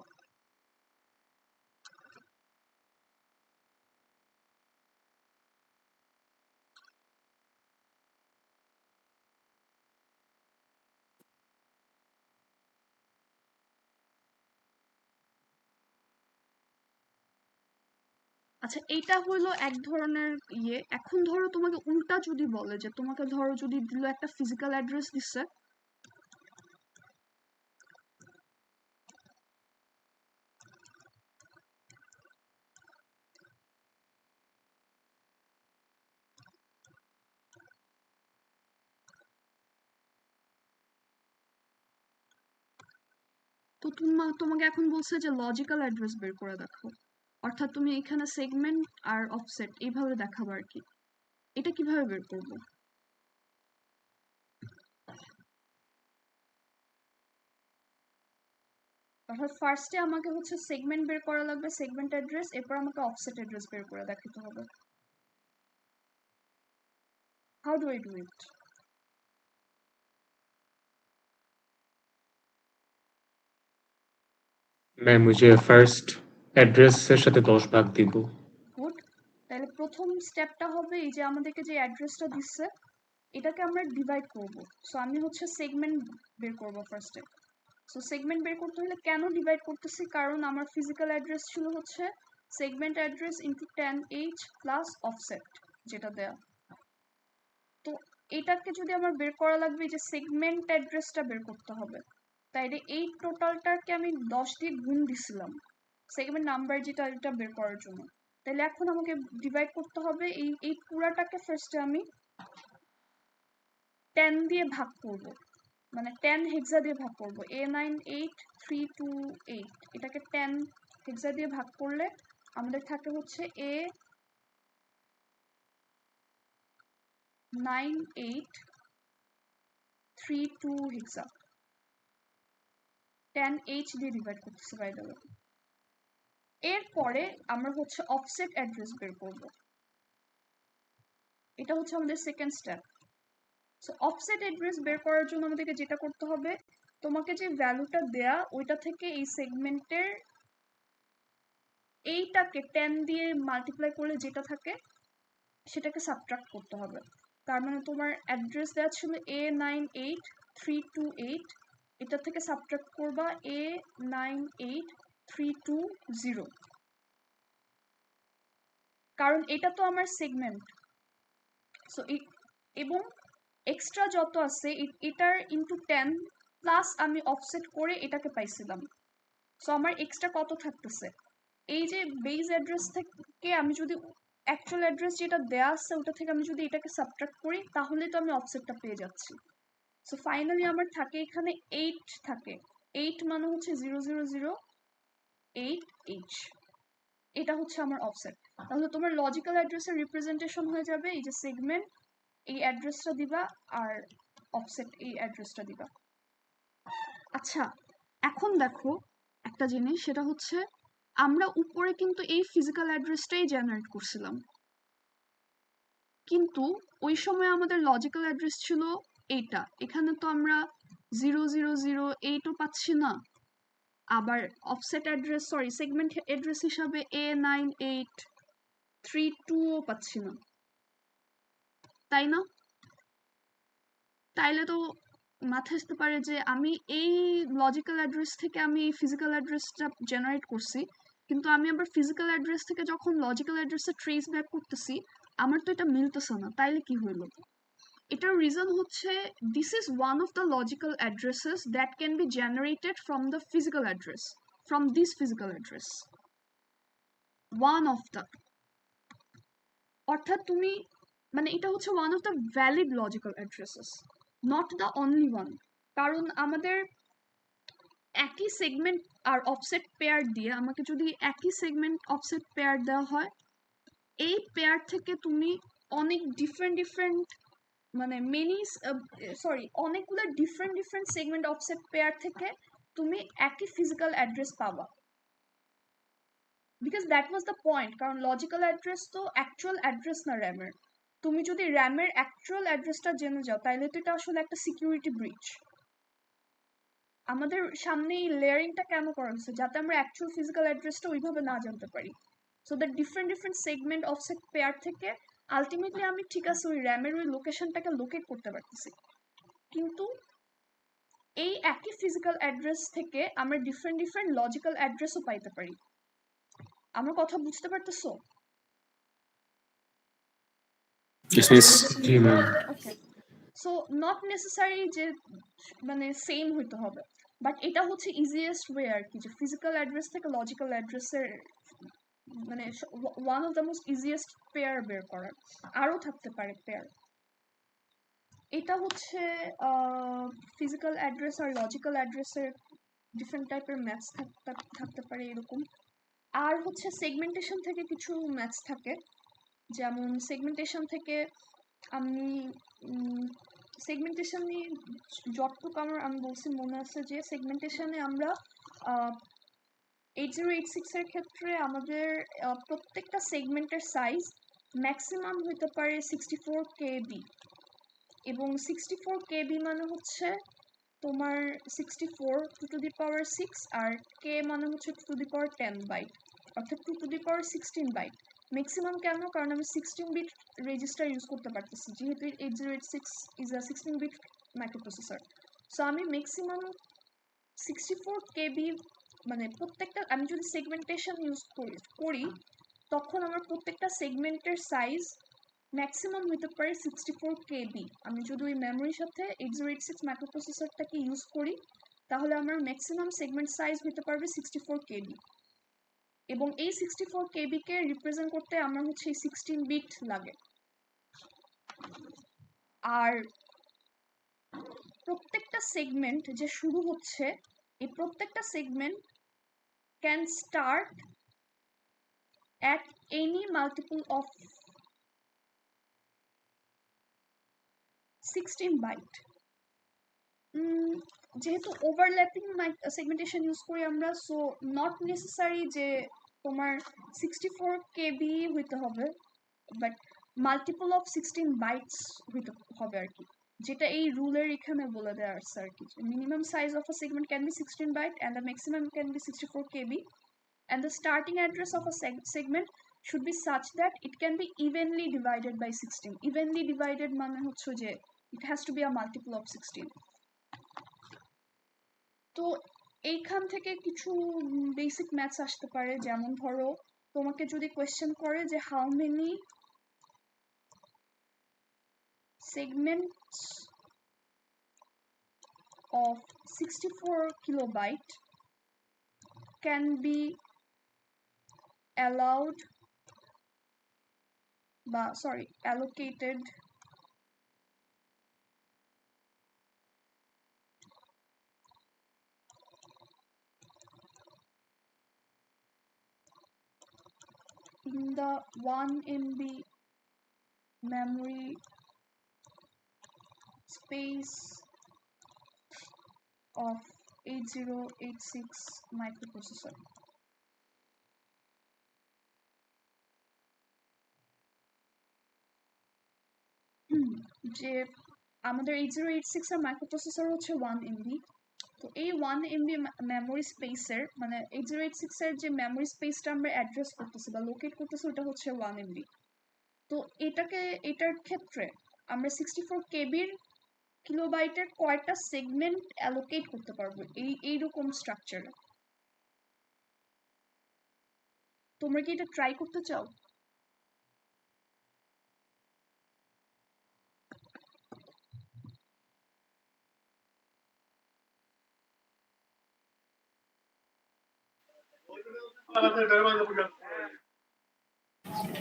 আচ্ছা, এইটা হলো এক ধরনের ইয়ে। এখন ধরো তোমাকে উল্টা যদি বলে, যে তোমাকে ধরো যদি দিল একটা ফিজিক্যাল অ্যাড্রেস দিচ্ছে, তো তোমাকে এখন বলছে যে লজিক্যাল অ্যাড্রেস বের করে দেখাও, অর্থাৎ তুমি এখানে সেগমেন্ট আর অফসেট এইভাবে দেখাবো আর কি। এটা কিভাবে বের করবো? অর্থাৎ ফার্স্টে আমাকে হচ্ছে সেগমেন্ট বের করা লাগবে, সেগমেন্ট অ্যাড্রেস, এরপর আমাকে অফসেট অ্যাড্রেস বের করে দেখাতে হবে। How do I do it? Ma'am ওই যে ফার্স্ট অ্যাড্রেসের সাথে 10 ভাগ দিব। গুড। তাহলে প্রথম স্টেপটা হবে এই যে আমাদেরকে যে অ্যাড্রেসটা দিচ্ছে এটাকে আমরা ডিভাইড করব। সো আমি হচ্ছে সেগমেন্ট বের করব ফার্স্টে। সো সেগমেন্ট বের করতে হলে কেন ডিভাইড করতেছি, কারণ আমার ফিজিক্যাল অ্যাড্রেস ছিল হচ্ছে segment address into 10H plus offset যেটা দেয়া। তো এটাকে যদি আমার বের করা লাগবে, যে সেগমেন্ট অ্যাড্রেসটা বের করতে হবে, তাইলে এই টোটালটাকে আমি 10 দিয়ে গুণ দিছিলাম সেগমেন্ট নাম্বার যেটা এটা বের করার জন্য। তাহলে এখন আমাকে ডিভাইড করতে হবে, এই পুরাটাকে ফার্স্টে আমি 10 দিয়ে ভাগ করব, মানে 10 হেক্সা দিয়ে ভাগ করব। A98328 এটাকে 10 হেক্সা দিয়ে ভাগ করলে আমাদের থাকে হচ্ছে A9832 হেক্সা। 10H দিয়ে ডিভাইড করতেছি বাই দ্য ওয়ে। এরপরে আমরা হচ্ছে অফসেট অ্যাড্রেস বের করব, এটা হচ্ছে আমাদের second step. So offset address বের করার জন্য আমাদেরকে যেটা করতে হবে, তোমাকে যে ভ্যালুটা দেয়া ওইটা থেকে এই সেগমেন্টের এইটাকে 10 দিয়ে মাল্টিপ্লাই করলে যেটা থাকে সেটাকে সাবট্রাক্ট করতে হবে। তার মানে তোমার অ্যাড্রেস দেওয়া ছিল A98328, এটা থেকে সাবট্রাক্ট করবা A98320, কারণ এটা তো আমার সেগমেন্ট। সো এবং এক্সট্রা যত আছে এটার ইন্টু 10 প্লাস আমি অফসেট করে এটাকে পাইছিলাম। সো আমার এক্সট্রা কত থাকতেছে, এই যে বেস অ্যাড্রেস থেকে আমি যদি অ্যাকচুয়াল অ্যাড্রেস যেটা দেয়া আছে ওটা থেকে আমি যদি এটাকে সাবট্রাক্ট করি তাহলে তো আমি অফসেটটা পেয়ে যাচ্ছি। সো ফাইনালি আমার থাকে এখানে 8 থাকে, 8 মানে হচ্ছে 00008H, এটা হচ্ছে আমার অফসেট। তাহলে তোমার লজিক্যাল অ্যাড্রেসের রিপ্রেজেন্টেশন হয়ে যাবে এই যে সেগমেন্ট, এই অ্যাড্রেসটা দিবা আর অফসেট এই অ্যাড্রেসটা দিবা। আচ্ছা, এখন দেখো একটা জিনিস, সেটা হচ্ছে আমরা উপরে কিন্তু এই ফিজিক্যাল অ্যাড্রেসটাই জেনারেট করছিলাম, কিন্তু ওই সময় আমাদের লজিক্যাল অ্যাড্রেস ছিল এইটা। এখানে তো আমরা 0008ও পাচ্ছি না, আবার offset address sorry segment address হিসাবে A9832ও পাচ্ছি না, তাই না? তাইলে তো মাথায় আসতে পারে যে আমি এই লজিক্যাল অ্যাড্রেস থেকে আমি এই ফিজিক্যাল অ্যাড্রেসটা জেনারেট করছি, কিন্তু আমি আবার ফিজিক্যাল অ্যাড্রেস থেকে যখন লজিক্যাল অ্যাড্রেসে ট্রেস ব্যাক করতেছি আমার তো এটা মিলতেছে না। তাইলে কি হইলো? এটার রিজন হচ্ছে this is one of the logical addresses that can be generated from the physical address, from this physical address, one of the, অর্থাৎ তুমি মানে এটা হচ্ছে one of the valid logical addresses, not the only one. কারণ আমাদের একই সেগমেন্ট আর অফসেট পেয়ার দিয়ে, আমাকে যদি একই সেগমেন্ট অফসেট পেয়ার দেওয়া হয়, এই পেয়ার থেকে তুমি অনেক ডিফারেন্ট মানে অনেকগুলো ডিফারেন্ট সেগমেন্ট অফসেট পেয়ার থেকে তুমি একই ফিজিক্যাল অ্যাড্রেস পাবা, because that was the point. কারণ লজিক্যাল অ্যাড্রেস তো অ্যাকচুয়াল অ্যাড্রেস না র্যামের। তুমি যদি র্যামের অ্যাকচুয়াল অ্যাড্রেসটা জেনে যাও তাহলে তো এটা আসলে একটা সিকিউরিটি ব্রিচ। আমাদের সামনে এই লেয়ারিংটা কেন করা হয়েছে? যাতে আমরা অ্যাকচুয়াল ফিজিক্যাল অ্যাড্রেসটা ওইভাবে না জানতে পারি। So the different segment offset pair থেকে আলটিমেটলি আমি ঠিক আছে ওই র্যামের ওই লোকেশনটাকে লোকেট করতে পারতেছি, কিন্তু এই একই ফিজিক্যাল অ্যাড্রেস থেকে আমরা ডিফারেন্ট লজিক্যাল অ্যাড্রেসও পাইতে পারি। আমার কথা বুঝতে পারতেছো? জি ma'am. Okay, so not necessary যে মানে সেম হইতে হবে, বাট এটা হচ্ছে ইজিয়েস্ট ওয়ে আর কি, যে ফিজিক্যাল অ্যাড্রেস থেকে লজিক্যাল অ্যাড্রেসের মানে one of the most easiest pair বের করার। আরও থাকতে পারে পেয়ার। এটা হচ্ছে ফিজিক্যাল অ্যাড্রেস আর লজিক্যাল অ্যাড্রেসের ডিফারেন্ট টাইপের ম্যাথস থাকতে পারে এরকম। আর হচ্ছে সেগমেন্টেশন থেকে কিছু ম্যাথস থাকে, যেমন সেগমেন্টেশন থেকে আমি সেগমেন্টেশন নিয়ে যতটুকু আমি বলছি মনে আছে যে সেগমেন্টেশনে আমরা 8086 এর ক্ষেত্রে আমাদের প্রত্যেকটা সেগমেন্টের সাইজ ম্যাক্সিমাম হতে পারে 64 কেবি, এবং 64 কেবি মানে হচ্ছে তোমার 64 2^6 আর কে মানে হচ্ছে 2^10 বাইট, অর্থাৎ 2^16 বাইট। ম্যাক্সিমাম কেন? কারণ আমি 16 বিট রেজিস্টার ইউজ করতে পারতেছি, যেহেতু 8086 is a 16 bit microprocessor. So আমি ম্যাক্সিমাম 64 কেবি মানে প্রত্যেকটা, আমি যদি সেগমেন্টেশন ইউজ করি তখন আমার প্রত্যেকটা সেগমেন্টের সাইজ ম্যাক্সিমাম হতে পারে 64 কেবি। আমি যদি ওই মেমোরির সাথে 8086 মাইক্রোপ্রসেসরটাকে ইউজ করি তাহলে আমার ম্যাক্সিমাম সেগমেন্ট সাইজ হতে পারবে 64 কেবি, এবং এই 64 কেবিকে রিপ্রেজেন্ট করতে আমার হচ্ছে এই 16 বিট লাগে। আর প্রত্যেকটা সেগমেন্ট যে শুরু হচ্ছে, এই প্রত্যেকটা segment can start at any multiple of 16 byte. যেহেতু ওভারল্যাপিং সেগমেন্টেশন ইউজ করি আমরা, সো নট নেসেসারি যে তোমার 64 কেবি হইতে হবে, বাট মাল্টিপল অফ 16 বাইটস হইতে হবে আর কি, যেটা এই রুলের এখানে বলে দেওয়া আছে আর কি। Minimum size of a segment can be 16 byte and the maximum can be 64 KB, and the starting address of a segment should be such that it can be evenly divided by 16. Evenly divided মানে হচ্ছে যে it has to be a multiple of 16. তো এইখান থেকে কিছু বেসিক ম্যাথস আসতে পারে, যেমন ধরো তোমাকে যদি কোয়েশ্চেন করে যে how many segments of 64 kilobyte can be allocated in the 1 MB memory space of 8086 microprocessor. যে আমাদের 8086 এর মাইক্রোপ্রসেসর হচ্ছে 1 MB। তো এই 1 MB মেমোরি স্পেসের মানে 8086 এর যে মেমোরি স্পেসটা আমরা অ্যাড্রেস করতেছি বা লোকেট করতেছি ওটা হচ্ছে 1 MB। তো এটার ক্ষেত্রে আমরা 64 কেবির কিলোবাইটের কয়টা সেগমেন্ট অ্যালোকেট করতে পারবো এইরকম স্ট্রাকচারে। তোমরা কি এটা ট্রাই করতে চাও?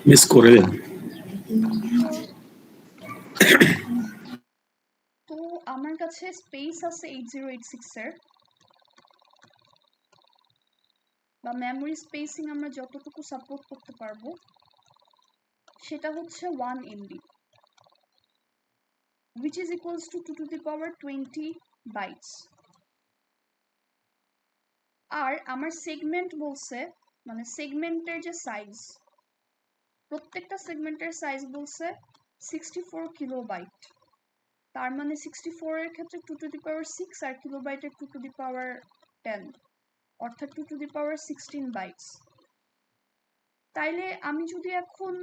মিস করে দেন। তো আমার কাছে স্পেস আছে 8086 এর, বা মেমোরি স্পেসিং আমরা যতটুকু সাপোর্ট করতে পারবো সেটা হচ্ছে 1 MB, which is equals to 2 to the power 20 bytes। আর আমার সেগমেন্ট বলছে মানে সেগমেন্টের যে সাইজ, প্রত্যেকটা সেগমেন্টের সাইজ বলছে 64 কিলোবাইট। তার মানে 64 এর ক্ষেত্রে 2 to the power 6 R কিলোবাইটের 2 to the power 10, অর্থাৎ 2 to the power 16 বাইটস। তাইলে আমি যদি এখন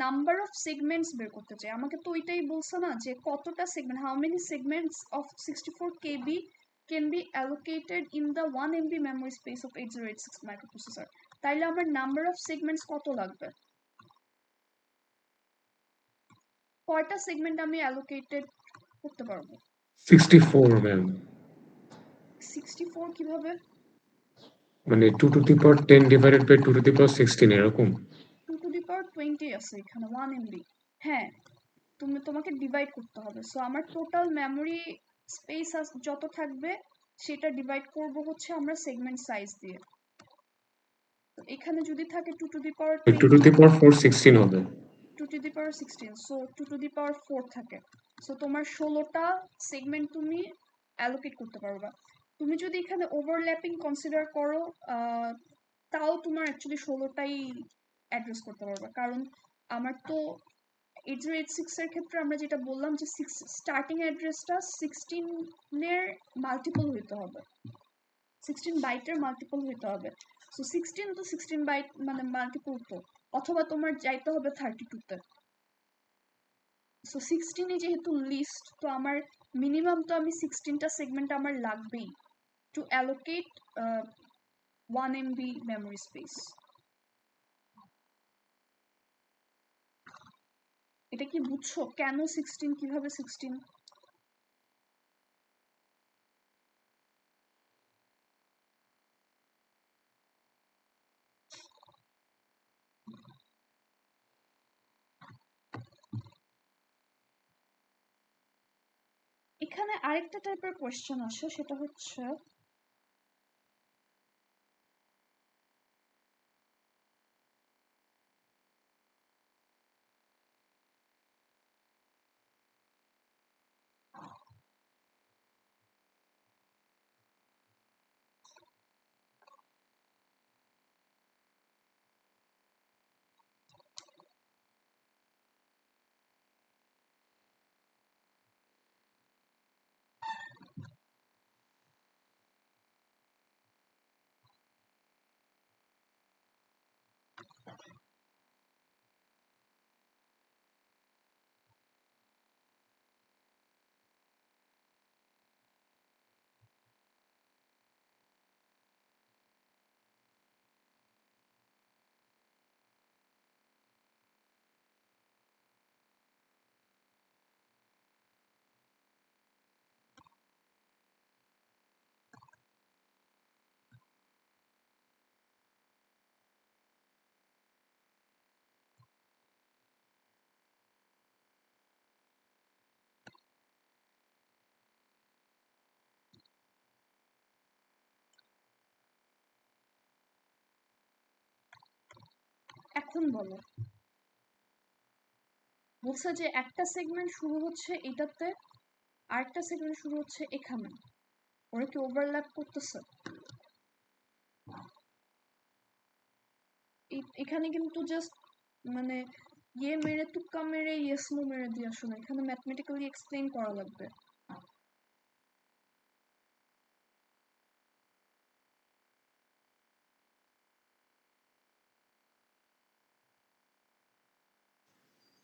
নাম্বার অফ সেগমেন্টস বের করতে চাই, আমাকে তো ওইটাই বলছে না যে কতটা segment, how many segments of 64 KB can be allocated in the 1 MB memory space of 8086 microprocessor। তাইলে আমার নাম্বার অফ সেগমেন্টস কত লাগবে? কয়টা সেগমেন্ট আমি অ্যালোকেটেড করতে পারবো? 64 ম্যাম। 64 কিভাবে? মানে 2 to the power 10 divided by 2 to the power 16 এরকম। 2 to the power 20 আছে এখানে 1 MB। হ্যাঁ, তোমাকে ডিভাইড করতে হবে। সো আমার টোটাল মেমোরি স্পেস যত থাকবে সেটা ডিভাইড করব হচ্ছে আমরা সেগমেন্ট সাইজ দিয়ে। তো এখানে যদি থাকে 2 to the power 2 to 20, the power 4 16 হবে। 2 to the power 16, so 2 to the power 4 থাকে। সো তোমার 16টা সেগমেন্ট তুমি অ্যালোকেট করতে পারবা। তুমি যদি এখানে ওভারল্যাপিং কনসিডার করো তাও তোমার অ্যাকচুয়ালি 16টাই অ্যাড্রেস করতে পারবা, কারণ আমার তো 8086 এর ক্ষেত্রে আমরা যেটা বললাম যে স্টার্টিং অ্যাড্রেসটা 16 এর মাল্টিপল হইতে হবে, 16 বাইটের মাল্টিপল হইতে হবে। সো 16 তো 16 বাইট মানে মাল্টিপল তো, অথবা তোমার যাইতে হবে 32 তে। সো 16 যেহেতু লিস্ট, তো আমার মিনিমাম তো আমি 16টা সেগমেন্ট আমার লাগবেই to allocate 1 MB memory space. এটা কি বুঝছো কেন 16, কিভাবে 16? এখানে আরেকটা টাইপের কোয়েশ্চেন আসে, সেটা হচ্ছে এখন বলো, বলছে যে একটা সেগমেন্ট শুরু হচ্ছে এটাতে, আরেকটা সেগমেন্ট শুরু হচ্ছে এখানে ওরা কি ওভারল্যাপ করতেছে? এখানে কিন্তু জাস্ট মানে ইয়ে মেরে তুক্কা মেরে ইয়েস নো মেরে দিয়ে আসো না, এখানে ম্যাথমেটিক্যালি এক্সপ্লেইন করা লাগবে।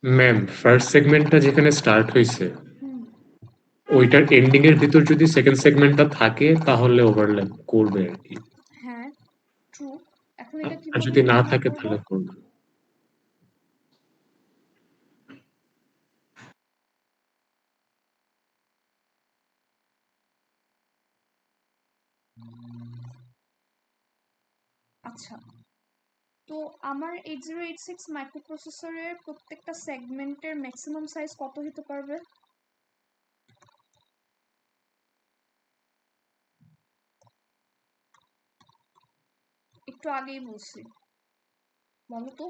ম্যাম, ফার্স্ট সেগমেন্টটা যেখানে স্টার্ট হয়েছে হুম, ওইটার এন্ডিং এর ভিতর যদি সেকেন্ড সেগমেন্টটা থাকে তাহলে ওভারল্যাপ করবে আর কি। হ্যাঁ ট্রু। এখন এটা আর কিভাবে যদি না ইন্টিগ্রেট থাকে করবো? তাহলে করবে। আচ্ছা, তো আমার 8086 মাইক্রোপ্রসেসরের প্রত্যেকটা সেগমেন্টের ম্যাক্সিমাম সাইজ কত হতে পারবে? একটু আগেই বলছি, বলো তো।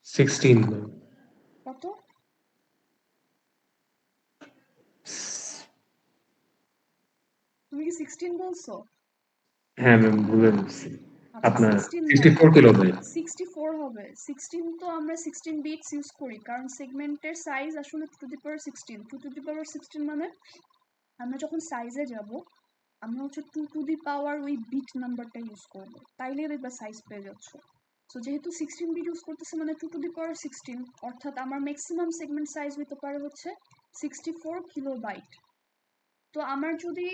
16 ম্যাম। কত? তুমি কি 16 বলছো? হ্যাঁ ম্যাম, ভুলে গেছি। আচ্ছা, আপনার 16 না, 64 কিলোবাইট। 64 হবে। 16 তো আমরা 16 বিটস ইউজ করি, কারণ সেগমেন্টের সাইজ আসলে 2 to the power 16। 2 to the পাওয়ার 16 মানে আমরা যখন সাইজে যাব আমরা হচ্ছে 2 টু দি পাওয়ার ওই বিট নাম্বারটা ইউজ করব, তাইলে দেখবা সাইজ পেয়ে যাচ্ছ। সো যেহেতু 16 বিট ইউজ করতেছে মানে 2 টু দি পাওয়ার 16, অর্থাৎ আমার ম্যাক্সিমাম সেগমেন্ট সাইজ হতে পারে হচ্ছে 64 কিলোবাইট। তো আমার যদি,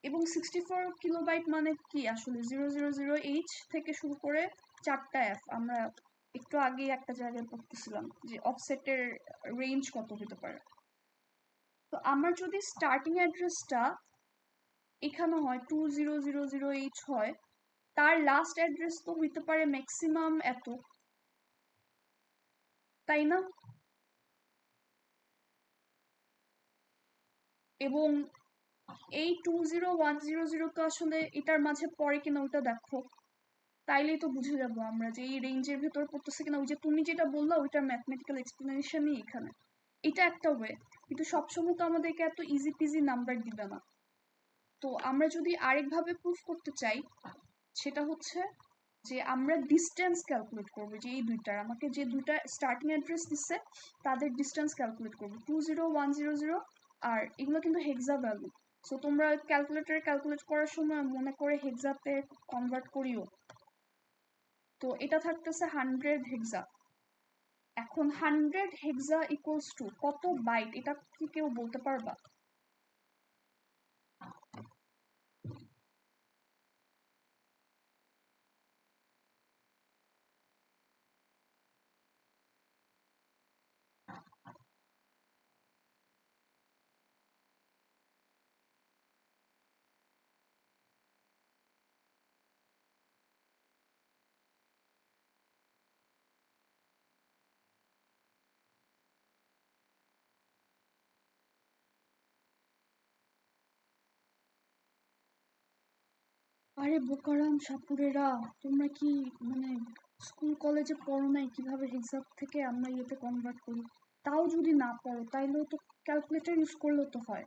এবং 64 কিলোবাইট মানে কি আসলে 000H থেকে শুরু করে 4টা F, আমরা একটু আগে একটা জায়গায় পড়তেছিলাম যে অফসেটের রেঞ্জ কত হতে পারে। তো আমার যদি স্টার্টিং অ্যাড্রেসটা এখানে হয় 2000H হয়, তার লাস্ট অ্যাড্রেস তো হইতে পারে ম্যাক্সিমাম এত, তাই না? এবং এই 20100 তো আসলে এটার মাঝে পড়ে কিনা ওটা দেখো, তাইলেই তো বুঝে যাবো আমরা যে এই রেঞ্জের ভেতর পড়তেছে কিনা। ওই যে তুমি যেটা বললা ওইটার ম্যাথমেটিক্যাল এক্সপ্লেনেশনই এখানে। এটা একটা ওয়ে, কিন্তু সবসময় তো আমাদেরকে এত ইজি পিজি নাম্বার দিবে না। তো আমরা যদি আরেকভাবে প্রুফ করতে চাই, সেটা হচ্ছে যে আমরা ডিস্টেন্স ক্যালকুলেট করবো, যে এই দুইটার আমাকে যে দুইটা স্টার্টিং অ্যাড্রেস দিচ্ছে তাদের ডিস্টেন্স ক্যালকুলেট করবো 20100। আর এগুলো কিন্তু হেক্সা ভ্যালু, সো তোমরা ক্যালকুলেটরে ক্যালকুলেট করার সময় মনে করে হেক্সাতে কনভার্ট করিও। তো এটা থাকতেছে 100 হেক্সা। এখন 100 হেক্সা ইকুয়ালস টু কত বাইট, এটা কি কেউ বলতে পারবা? আরে বোকারাম সাপুরেরা, তোমরা কি মানে স্কুল কলেজে পড়ো নাই কিভাবে হেক্সা থেকে আমরা ইয়েতে কনভার্ট করি? তাও যদি না পড়ো তাইলেও তো ক্যালকুলেটর ইউজ করলেও তো হয়।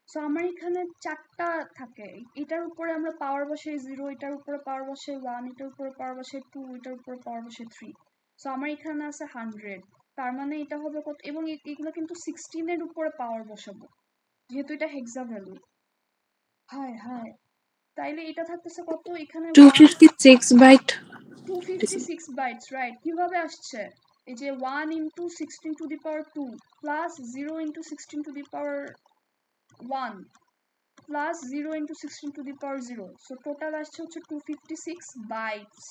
সো আমার এখানে 4টা থাকে, এটার উপরে আমরা পাওয়ার বসাই 0, এটার উপরে পাওয়ার বসাই 1, এটার উপরে পাওয়ার বসাই 2, এটার উপরে পাওয়ার বসাই 3। সো আমার এখানে আছে 100, তার মানে এটা হবে কত? এবং এগুলো কিন্তু 16 এর উপরে পাওয়ার বসাবো যেহেতু এটা হেক্সা ভ্যালু। হায় হায়, তাইলে এটা থাকতেছে কত এখানে? 256 বাইট। 256 bytes, right. কিভাবে আসছে? এই যে 1 into 16 to the power 2 plus 0 into 16 to the power 1 plus 0 into 16 to the power 0, so total আসছে হচ্ছে 256 বাইটস।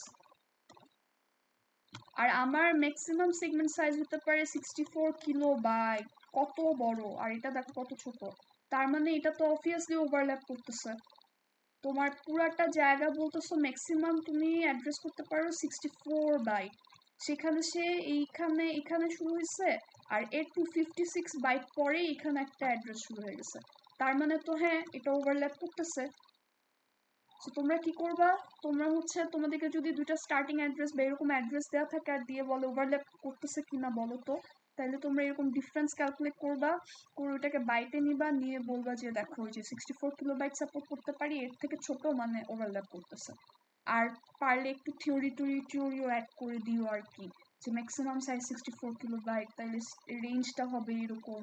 আর আমার ম্যাক্সিমাম সেগমেন্ট সাইজ হতে পারে 64 কিলো বাইট, কত বড়! আর এটা দেখো কত ছোট। তার মানে এটা তো অবভিয়াসলি ওভারল্যাপ করতেছে। তোমার পুরাটা জায়গা বলতেছো ম্যাক্সিমাম তুমি অ্যাড্রেস করতে পারো 64 বাইট, সেখানে সে এইখানে এখানে শুরু হয়েছে আর এর 256 বাইট পরে এখানে একটা অ্যাড্রেস শুরু হয়ে গেছে। তার মানে তো হ্যাঁ, এটা ওভারল্যাপ করতেছে। তো তোমরা কি করবা? তোমরা হচ্ছে তোমাদেরকে যদি দুইটা স্টার্টিং অ্যাড্রেস বা এরকম অ্যাড্রেস দেওয়া থাকে আর দিয়ে বলো ওভারল্যাপ করতেছে কিনা বলো তো, তাহলে তোমরা এরকম ডিফারেন্স ক্যালকুলেট করবা, করে ওটাকে বাইটে নিবা, নিয়ে বলবা যে দেখো ওই যে 64 কিলোবাইট সাপোর্ট করতে পারি, এর থেকে ছোট মানে ওভারল্যাপ করতেছে। আর পারলে একটু থিওরিও অ্যাড করে দিও আর কি, যে ম্যাক্সিমাম সাইজ 64 কিলোবাইট, তাহলে রেঞ্জটা হবে এরকম,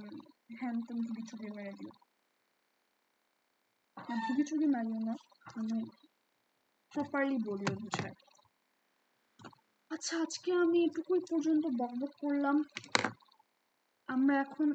হ্যাঁ তুমি ভুগিচুগি মেরে দিও, ভুগিচুগি মারিও না, মানে প্রপারলি বলিও, বুঝায়। আচ্ছা, আজকে আমি এটুকুই পর্যন্ত বকবক করলাম। আমরা এখন